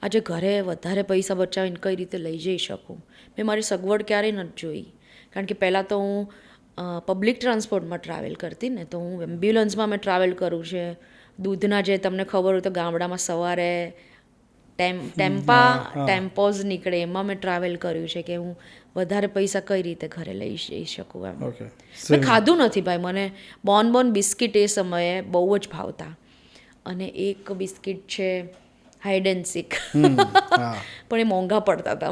આજે ઘરે વધારે પૈસા બચાવીને કઈ રીતે લઈ જઈ શકું, મેં મારી સગવડ ક્યારેય નથી જોઈ. કારણ કે પહેલાં તો હું પબ્લિક ટ્રાન્સપોર્ટમાં ટ્રાવેલ કરતી ને, તો હું એમ્બ્યુલન્સમાં મેં ટ્રાવેલ કરું છે. દૂધના જે તમને ખબર હોય તો ગામડામાં સવારે ટેમ્પોઝ નીકળે, એમાં મેં ટ્રાવેલ કર્યું છે કે હું વધારે પૈસા કઈ રીતે ઘરે લઈ જઈ શકું એમ. મેં ખાધું નથી ભાઈ, મને બોન બિસ્કિટ એ સમયે બહુ જ ભાવતા, અને એક બિસ્કિટ છે હાઈડ એન્ડ સીક, પણ એ મોંઘા પડતા હતા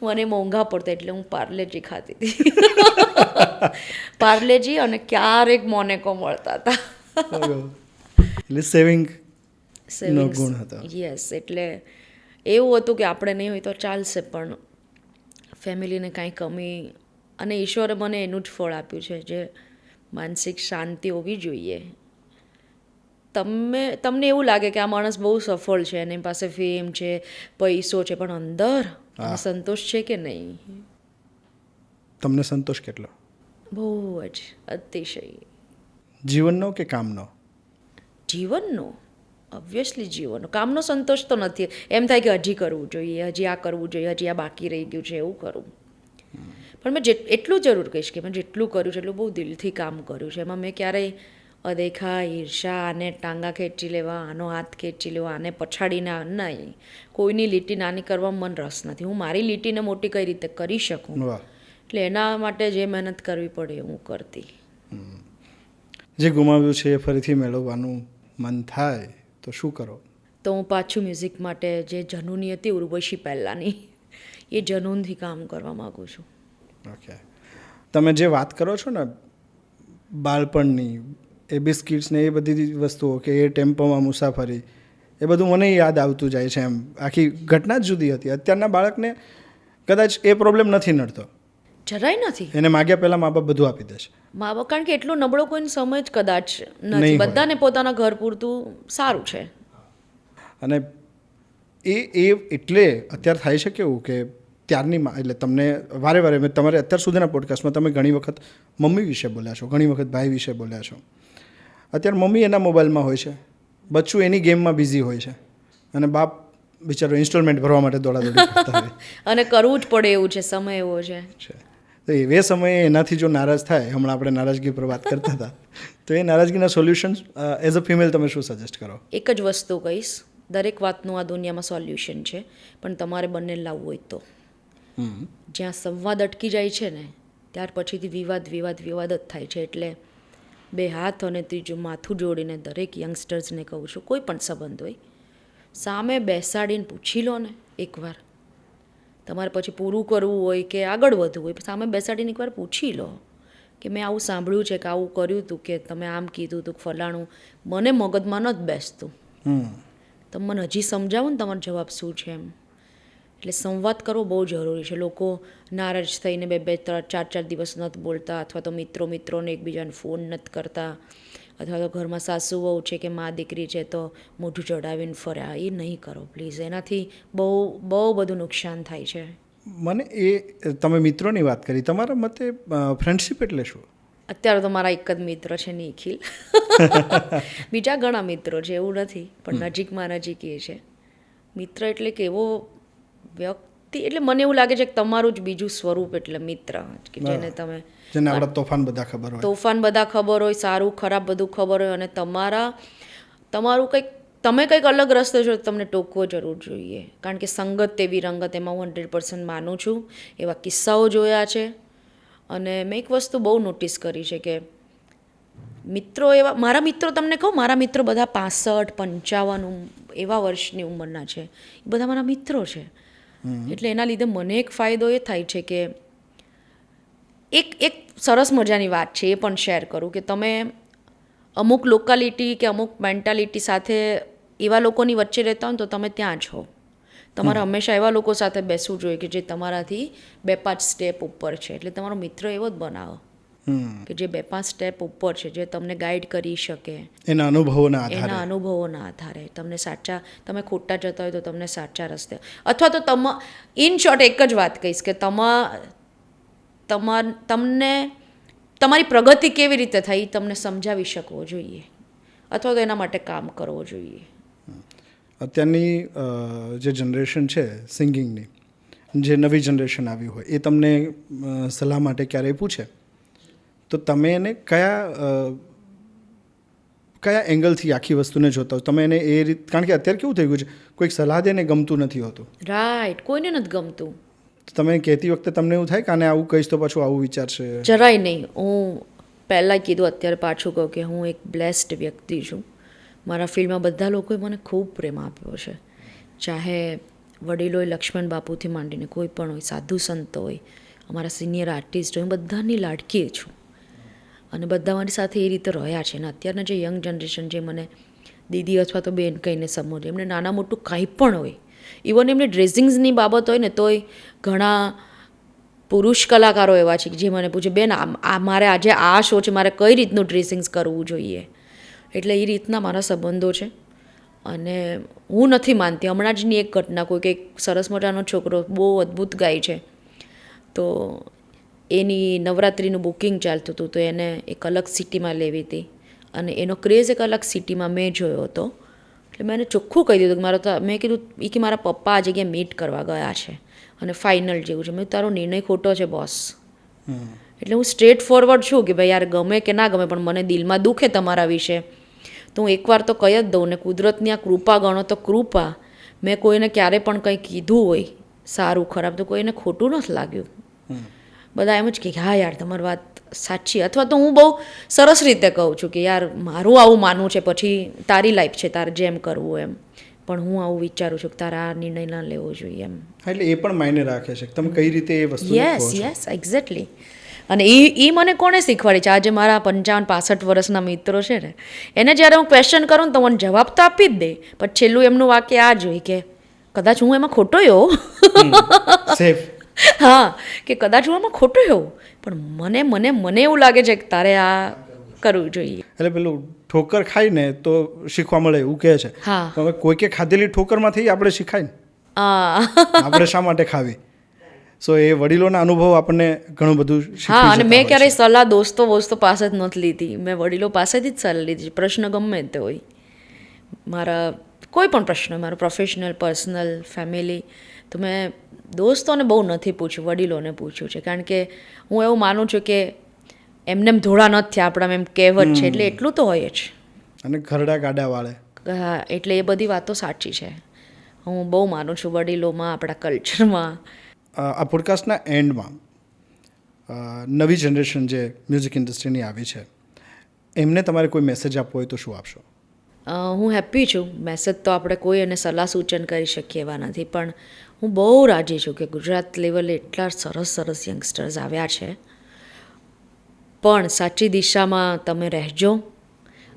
મને મોંઘા પડતા, એટલે હું પાર્લેજી ખાતી હતી. પાર્લેજી, અને ક્યારેક મોનેકો મળતા હતા. એટલે સેવિંગ ગુણ હતો. યસ, એટલે એવું હતું કે આપણે નહીં હોય તો ચાલશે, પણ ફેમિલીને કાંઈ કમી, અને ઈશ્વરે મને એનું જ ફળ આપ્યું છે, જે માનસિક શાંતિ હોવી જોઈએ. તમને એવું લાગે કે આ માણસ બહુ સફળ છે, એની પાસે ફેમ છે, પૈસો છે, પણ અંદર સંતોષ છે કે નહીં? તમને સંતોષ કેટલો? બહુ જ અતિશય. જીવનનો કે કામનો? જીવનનો, ઓબ્વિયસલી જીવનનો. કામનો સંતોષ તો નથી. એમ થાય કે હજી કરવું જોઈએ, હજી આ કરવું જોઈએ, હજી આ બાકી રહી ગયું છે, એવું કરું. પણ મેં એટલું જરૂર કહીશ કે મેં જેટલું કર્યું છે એટલું બહુ દિલથી કામ કર્યું છે. એમાં મેં ક્યારેય અદેખા, ઈર્ષા, આને ટાંગા ખેંચી લેવા, આનો હાથ ખેંચી લેવા, આને પછાડીને નહીં, કોઈની લીટી નાની કરવામાં મને રસ નથી. હું મારી લીટીને મોટી કઈ રીતે કરી શકું, એટલે એના માટે જે મહેનત કરવી પડે હું કરતી. જે ગુમાવ્યું છે એ ફરીથી મેળવવાનું મન થાય તો શું કરો? તો હું પાછું મ્યુઝિક માટે જે જનૂની હતી ઉર્વશી પહેલાંની, એ જનૂનથી કામ કરવા માગું છું. ઓકે, તમે જે વાત કરો છો ને બાળપણની, એ બિસ્કિટ્સ ને એ બધી વસ્તુઓ, કે એ ટેમ્પોમાં મુસાફરી, એ બધું મને યાદ આવતું જાય છે. એમ આખી ઘટના જ જુદી હતી. અત્યારના બાળકને કદાચ એ પ્રોબ્લેમ નથી નડતો, જરાય નથી. એને માગ્યા પહેલાં મા બાપ બધું આપી દેશે. મા બાપ, કારણ કે એટલો નબળો કોઈનો સમય જ કદાચ નથી, બધાને પોતાના ઘર પૂરતું સારું છે. અને એ એટલે અત્યારે થાય છે કેવું કે ત્યારની એટલે તમને વારે વારે મેં તમારે અત્યાર સુધીના પોડકાસ્ટમાં તમે ઘણી વખત મમ્મી વિશે બોલ્યા છો, ઘણી વખત ભાઈ વિશે બોલ્યા છો. અત્યારે મમ્મી એના મોબાઈલમાં હોય છે, બચ્ચું એની ગેમમાં બિઝી હોય છે, અને બાપ બિચારો ઇન્સ્ટોલમેન્ટ ભરવા માટે દોડાદોડી કરતા હોય. અને કરવું જ પડે એવું છે, સમય એવો છે. તો એ સમયે એનાથી જો નારાજ થાય, હમણાં આપણે નારાજગી પર વાત કરતા હતા, તો એ નારાજગીના સોલ્યુશન એઝ અ ફિમેલ તમે શું સજેસ્ટ કરો? એક જ વસ્તુ કહીશ, દરેક વાતનું આ દુનિયામાં સોલ્યુશન છે, પણ તમારે બંને લાવવું હોય તો. જ્યાં સંવાદ અટકી જાય છે ને, ત્યાર પછીથી વિવાદ જ થાય છે. એટલે 2 હાથ અને ત્રીજું માથું જોડીને દરેક યંગસ્ટર્સને કહું છું, કોઈ પણ સંબંધ હોય, સામે બેસાડીને પૂછી લો ને એકવાર. તમારે પછી પૂરું કરવું હોય કે આગળ વધવું હોય, સામે બેસાડીને એકવાર પૂછી લો કે મેં આવું સાંભળ્યું છે કે આવું કર્યું હતું, કે તમે આમ કીધું હતું, ફલાણું મને મગજમાં નથી બેસતું, તમે મને હજી સમજાવો ને તમારો જવાબ શું છે એમ. એટલે સંવાદ કરવો બહુ જરૂરી છે. લોકો નારાજ થઈને 2-2, 3-4 દિવસ નથી બોલતા, અથવા તો મિત્રોને એકબીજાને ફોન નથી કરતા, અથવા તો ઘરમાં સાસુ વહુ છે કે મા દીકરી છે તો મોઢું ચડાવીને ફર્યા, એ નહીં કરો પ્લીઝ. એનાથી બહુ બહુ બધું નુકસાન થાય છે. મને એ તમે મિત્રોની વાત કરી, તમારા મતે ફ્રેન્ડશિપ એટલે શું? અત્યારે તો મારા એક જ મિત્ર છે નિખિલ. બીજા ઘણા મિત્રો છે એવું નથી, પણ નજીકમાં નજીક એ છે. મિત્ર એટલે કે એવો વ્યક્તિ, એટલે મને એવું લાગે છે કે તમારું જ બીજું સ્વરૂપ એટલે મિત્ર, કે જેને તમે જેને આપણા તોફાન બધા ખબર હોય. તોફાન બધા ખબર હોય, સારું ખરાબ બધું ખબર હોય, અને તમારું કંઈક તમે કંઈક અલગ રસ્તે છો તમને ટોકવો જરૂર જોઈએ. કારણ કે સંગત એવી રંગત, એમાં હું 100% માનું છું. એવા કિસ્સાઓ જોયા છે. અને મેં એક વસ્તુ બહુ નોટિસ કરી છે કે મિત્રો એવા, મારા મિત્રો તમને કહું, મારા મિત્રો બધા 65-55 એવા વર્ષની ઉંમરના છે. એ બધા મારા મિત્રો છે. એટલે એના લીધે મને એક ફાયદો એ થાય છે કે એક સરસ મજાની વાત છે, એ પણ શેર કરું કે તમે અમુક લોકાલિટી કે અમુક મેન્ટાલિટી સાથે એવા લોકોની વચ્ચે રહેતા હોય ને તો તમે ત્યાં છો. તમારે હંમેશા એવા લોકો સાથે બેસવું જોઈએ કે જે તમારાથી 2-5 સ્ટેપ ઉપર છે. એટલે તમારો મિત્ર એવો જ બનાવો કે જે 2-5 સ્ટેપ ઉપર છે, જે તમને ગાઈડ કરી શકે એના અનુભવોના આધારે. તમને તમે ખોટા જતા હોય તો તમને સાચા રસ્તે, અથવા તો ઇન શોર્ટ એક જ વાત કહીશ કે તમને તમારી પ્રગતિ કેવી રીતે થઈ તમને સમજાવી શકવો જોઈએ, અથવા તો એના માટે કામ કરવો જોઈએ. અત્યારની જે જનરેશન છે સિંગિંગની, જે નવી જનરેશન આવી હોય, એ તમને સલાહ માટે ક્યારેય પૂછે તો તમે એને કયા એંગલથી આખી વસ્તુને જોતા હો? તમે એને એ રીત, કારણ કે અત્યારે કેવું થઈ ગયું છે, કોઈક સલાહ દે ને ગમતું નથી હોતું. રાઈટ, કોઈને નથી ગમતું. તમે કહેતી વખતે તમને એવું થાય કે આને આવું કહીશ તો પાછું આવું વિચારશે? જરાય નહીં. હું પહેલાં કીધું, અત્યારે પાછું કહું કે હું એક બ્લેસ્ડ વ્યક્તિ છું. મારા ફિલ્ડમાં બધા લોકોએ મને ખૂબ પ્રેમ આપ્યો છે. ચાહે વડીલોય, લક્ષ્મણ બાપુથી માંડીને કોઈ પણ હોય, સાધુ સંતો હોય, અમારા સિનિયર આર્ટિસ્ટ હોય, હું બધાની લાડકી છું. અને બધા મારી સાથે એ રીતે રહ્યા છે. અને અત્યારના જે યંગ જનરેશન, જે મને દીદી અથવા તો બેન કહીને સંબોધે, એમને નાના મોટું કંઈ પણ હોય, ઇવન એમને ડ્રેસિંગ્સની બાબત હોય ને તોય ઘણા પુરુષ કલાકારો એવા છે કે જે મને પૂછે, બેન મારે આજે આ શો છે, મારે કઈ રીતનું ડ્રેસિંગ્સ કરવું જોઈએ. એટલે એ રીતના મારા સંબંધો છે. અને હું નથી માનતી, હમણાં જની એક ઘટના, કોઈ કંઈક સરસ મજાનો છોકરો બહુ અદ્ભુત ગાય છે, તો એની નવરાત્રિનું બુકિંગ ચાલતું હતું, તો એને એક અલગ સિટીમાં લેવી હતી, અને એનો ક્રેઝ એક અલગ સિટીમાં મેં જોયો હતો. એટલે મેં એને ચોખ્ખું કહી દીધું કે મેં કીધું કે મારા પપ્પા આ જગ્યાએ મીટ કરવા ગયા છે અને ફાઇનલ જેવું છે. મેં તારો નિર્ણય ખોટો છે બોસ. એટલે હું સ્ટ્રેટ ફોરવર્ડ છું કે ભાઈ યાર, ગમે કે ના ગમે, પણ મને દિલમાં દુખે તમારા વિશે તો હું એકવાર તો કહી જ દઉં. ને કુદરતની આ કૃપા ગણો તો કૃપા, મેં કોઈને ક્યારે પણ કંઈ કીધું હોય સારું ખરાબ તો કોઈને ખોટું નથી લાગ્યું. બધા એમ જ કે હા યાર તમારી વાત સાચી. અથવા તો હું બહુ સરસ રીતે કહું છું કે યાર મારું આવું માનવું છે, પછી તારી લાઈફ છે, તારે જેમ કરવું એમ, પણ હું આવું વિચારું છું કે તારે આ નિર્ણય ના લેવો જોઈએ એમ. એટલે એ પણ માયને રાખે છે તમે કઈ રીતે એ વસ્તુ. Yes, exactly. અને એ મને કોણે શીખવાડી છે? આજે મારા 55-65 વર્ષના મિત્રો છે ને, એને જ્યારે હું ક્વેશ્ચન કરું ને તો મને જવાબ તો આપી જ દે, પણ છેલ્લું એમનું વાક્ય આ જ હોય કે કદાચ હું એમાં ખોટો હોઉં. હા, કે કદાચ હું એમાં ખોટો હોઉં, પણ મને એવું લાગે છે કે તારે આ કરવું જોઈએ. એટલે પેલું ઠોકર ખાય ને તો શીખવા મળે એવું કહે છે. હા, હવે કોઈ કે ખાધેલી ઠોકરમાંથી આપણે શીખાય ને, આપણે શા માટે ખાવી? સો એ વડીલોના અનુભવ આપણને ઘણું બધું શીખવી. હા, અને મેં ક્યારેય સલાહ દોસ્તો પાસે જ નથી લીધી. મેં વડીલો પાસેથી જ સલાહ લીધી. પ્રશ્ન ગમે તે હોય, મારા કોઈ પણ પ્રશ્ન, મારો પ્રોફેશનલ, પર્સનલ, ફેમિલી, તો મેં દોસ્તોને બહુ નથી પૂછ્યું, વડીલોને પૂછ્યું છે. કારણ કે હું એવું માનું છું કે એમને ધોળા નથી થયા આપણા, એમ કહેવત છે, એટલે એટલું તો હોય જ. અને ઘરડા ગાડા વાળે. હા, એટલે એ બધી વાતો સાચી છે. હું બહુ માનું છું વડીલોમાં, આપણા કલ્ચરમાં. આ પોડકાસ્ટના એન્ડમાં નવી જનરેશન જે મ્યુઝિક ઇન્ડસ્ટ્રીની આવી છે, એમને તમારે કોઈ મેસેજ આપવો હોય તો શું આપશો? હું હેપી છું. મેસેજ તો આપણે કોઈ એને સલાહ સૂચન કરી શકીએ એવા નથી, પણ હું બહુ રાજી છું કે ગુજરાત લેવલે એટલા સરસ યંગસ્ટર્સ આવ્યા છે. પણ સાચી દિશામાં તમે રહેજો.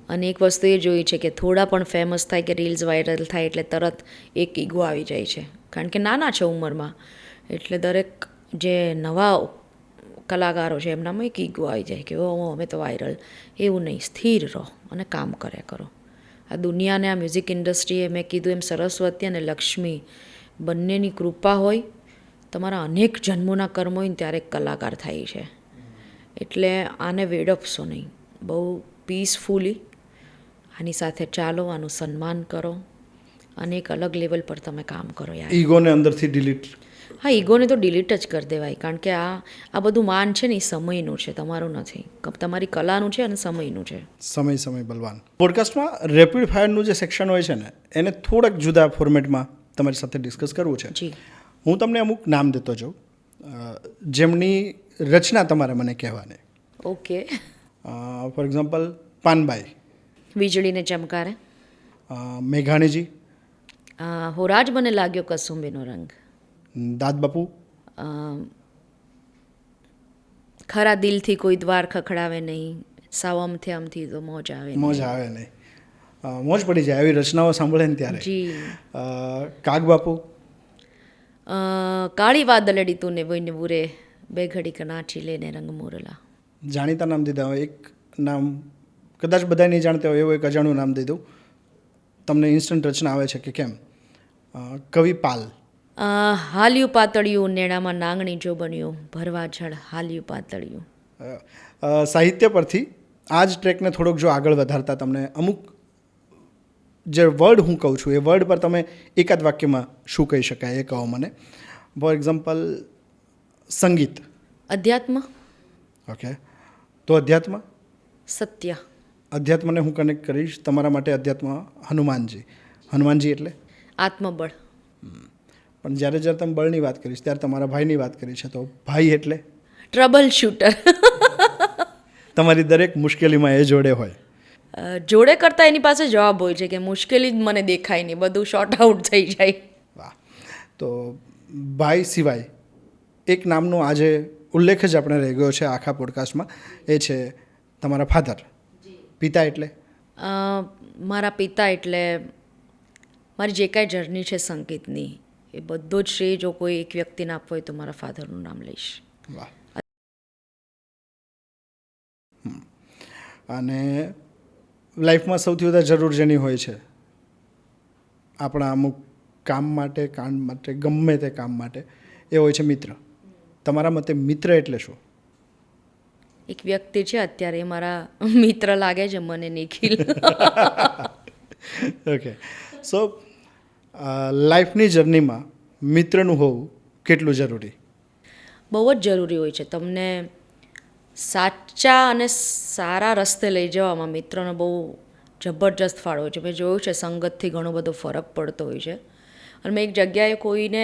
અને એક વસ્તુ એ જોઈ છે કે થોડા પણ ફેમસ થાય કે રીલ્સ વાયરલ થાય એટલે તરત એક ઈગો આવી જાય છે, કારણ કે નાના છે ઉંમરમાં. એટલે દરેક જે નવા કલાકારો છે એમનામાં એક ઈગો આવી જાય કે ઓ અમે તો વાયરલ. એવું નહીં, સ્થિર રહો અને કામ કર્યા કરો. આ દુનિયાને, આ મ્યુઝિક ઇન્ડસ્ટ્રીએ મેં કીધું એમ સરસ્વતી અને લક્ષ્મી બંનેની કૃપા હોય, તમારા અનેક જન્મોના કર્મ હોય ને ત્યારે કલાકાર થાય છે. એટલે આને વેડપશો નહીં, બહુ પીસફુલી આની સાથે ચાલો, આનું સન્માન કરો અને એક અલગ લેવલ પર તમે કામ કરો યાર. ઈગોને અંદરથી ડિલીટ. હા, ઈગોને તો ડિલીટ જ કરી દેવાય, કારણ કે આ બધું માન છે ને એ સમયનું છે, તમારું નથી. તમારી કલાનું છે અને સમયનું છે. સમય બલવાન. પોડકાસ્ટમાં રેપિડ ફાયરનું જે સેક્શન હોય છે ને, એને થોડાક જુદા ફોર્મેટમાં તમારી સાથે ડિસ્કસ કરવું છે. જી. હું તમને અમુક નામ દેતો જાઉં જેમની રચના તમારે મને કહેવાની. ઓકે. ફોર એક્ઝામ્પલ પાનબાઈ, વીજળીને ચમકારે, મેઘાણીજી, હોરાજ મને લાગ્યો કસુંબીનો રંગ, દાદ બાપુ, ખરા દિલથી કોઈ દ્વાર ખખડાવે નહીં, સાવ આમથી તો મોજ આવે નહીં. મોજ આવે નહીં, મોજ પડી જાય આવી રચનાઓ સાંભળે ને ત્યારે. જી. કાગ બાપુ, કાળી વાદળડી તું ને બોઈને બુરે, બે ઘડી નાચી લેને રંગ મોરલા. જાણીતા નામ દીધા હોય. એક નામ કદાચ બધા નહીં જાણતા હોય એવું એક અજાણું નામ દીધું. તમને ઇન્સ્ટન્ટ રચના આવે છે કે કેમ? કવિ પાલ. હાલ્યું પાતળિયું નેણામાં નાંગણી જો બન્યું, ભરવા જળ હાલ્યું પાતળિયું. સાહિત્ય પરથી આ જ ટ્રેકને થોડોક જો આગળ વધારતા તમને અમુક જે વર્ડ હું કહું છું એ વર્ડ પર તમે એકાદ વાક્યમાં શું કહી શકાય એ કહો મને. ફોર એક્ઝામ્પલ સંગીત. અધ્યાત્મ. ઓકે, તો અધ્યાત્મ. સત્ય. અધ્યાત્મને હું કનેક્ટ કરીશ તમારા માટે. અધ્યાત્મ હનુમાનજી એટલે આત્મબળ. પણ જ્યારે તમે બળની વાત કરીશ ત્યારે તમારા ભાઈની વાત કરી છે, તો ભાઈ એટલે ટ્રબલ શૂટર. તમારી દરેક મુશ્કેલીમાં એ જોડે હોય. જોડે કરતાં એની પાસે જવાબ હોય છે કે મુશ્કેલી જ મને દેખાય નહીં, બધું શોર્ટ આઉટ થઈ જાય. વાહ. તો ભાઈ સિવાય એક નામનો આજે ઉલ્લેખ જ આપણે રહી ગયો છે આખા પોડકાસ્ટમાં, એ છે તમારા ફાધર. પિતા એટલે મારા પિતા એટલે મારી જે કાંઈ જર્ની છે સંગીતની, એ બધો જ શ્રેય જો કોઈ એક વ્યક્તિને આપવો હોય તો મારા ફાધરનું નામ લઈશ. વાહ. અને લાઈફમાં સૌથી વધારે જરૂર જેની હોય છે આપણા અમુક કામ માટે, ગમે તે કામ માટે, એ હોય છે મિત્ર. તમારા મતે મિત્ર એટલે શું? એક વ્યક્તિ છે અત્યારે મારા મિત્ર લાગે છે મને, નિખિલ. ઓકે. સો લાઈફની જર્નીમાં મિત્રનું હોવું કેટલું જરૂરી? બહુ જ જરૂરી હોય છે. તમને સાચા અને સારા રસ્તે લઈ જવામાં મિત્રનો બહુ જબરજસ્ત ફાળો હોય છે. મેં જોયું છે સંગતથી ઘણો બધો ફરક પડતો હોય છે. અને મેં એક જગ્યાએ કોઈને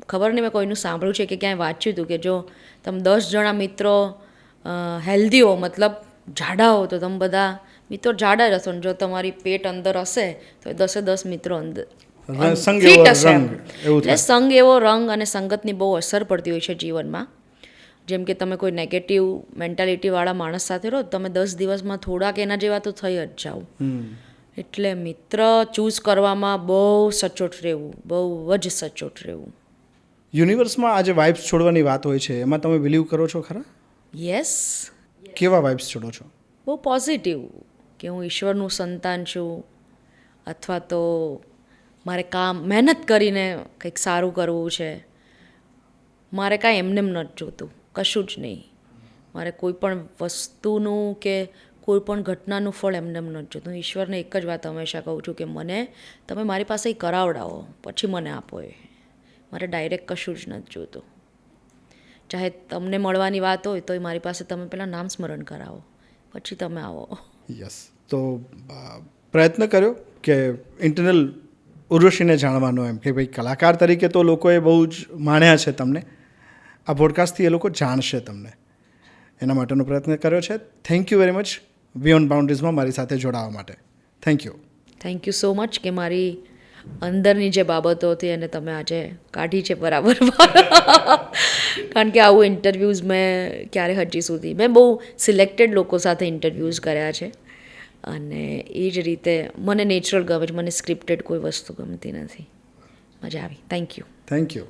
ખબર નહીં, મેં કોઈનું સાંભળ્યું છે કે ક્યાંય વાંચ્યું હતું કે જો તમે 10 જણા મિત્રો હેલ્ધી હો, મતલબ જાડા હો, તો તમે બધા મિત્રો જાડા જ હશો. જો તમારી પેટ અંદર હશે તો 10 મિત્રો અંદર ફિટ હશે. એટલે સંગ એવો રંગ અને સંગતની બહુ અસર પડતી હોય છે જીવનમાં. જેમ કે તમે કોઈ નેગેટિવ મેન્ટાલિટીવાળા માણસ સાથે રહો, તમે 10 દિવસમાં થોડાક એના જેવા તો થઈ જ જાઓ. એટલે મિત્ર ચૂઝ કરવામાં બહુ સચોટ રહેવું, બહુ જ સચોટ રહેવું. યુનિવર્સમાં આજે વાઇબ્સ છોડવાની વાત હોય છે, એમાં તમે બિલીવ કરો છો ખરા? યસ. કેવા વાઇબ્સ છોડો છો? બહુ પોઝિટિવ, કે હું ઈશ્વરનું સંતાન છું, અથવા તો મારે મહેનત કરીને કંઈક સારું કરવું છે. મારે કાંઈ એમનેમ નથી જોતું, કશું જ નહીં. મારે કોઈ પણ વસ્તુનું કે કોઈ પણ ઘટનાનું ફળ એમનેમ નથી જોતું. હું ઈશ્વરને એક જ વાત હંમેશા કહું છું કે મને તમે મારી પાસે કરાવડાવો, પછી મને આપો. એ મારે ડાયરેક્ટ કશું જ નથી જોતું. ચાહે તમને મળવાની વાત હોય તો મારી પાસે તમે પહેલાં નામ સ્મરણ કરાવો, પછી તમે આવો. યસ. તો પ્રયત્ન કર્યો કે ઇન્ટરનલ ઉર્વશીને જાણવાનો, એમ કે ભાઈ કલાકાર તરીકે તો લોકોએ બહુ જ માણ્યા છે તમને, આ પોડકાસ્ટથી એ લોકો જાણશે તમને, એના માટેનો પ્રયત્ન કર્યો છે. Thank you very much beyond બાઉન્ડ્રીઝમાં મારી સાથે જોડાવા માટે. Thank you. Thank you so much કે મારી અંદરની જે બાબતો હતી એને તમે આજે કાઢી છે બરાબર. કારણ કે આવું ઇન્ટરવ્યૂઝ મેં ક્યારે હજી સુધી, મેં બહુ સિલેક્ટેડ લોકો સાથે ઇન્ટરવ્યૂઝ કર્યા છે, અને એ જ રીતે મને નેચરલ ગમે છે. મને સ્ક્રિપ્ટેડ કોઈ વસ્તુ ગમતી નથી. મજા આવી. Thank you. Thank you.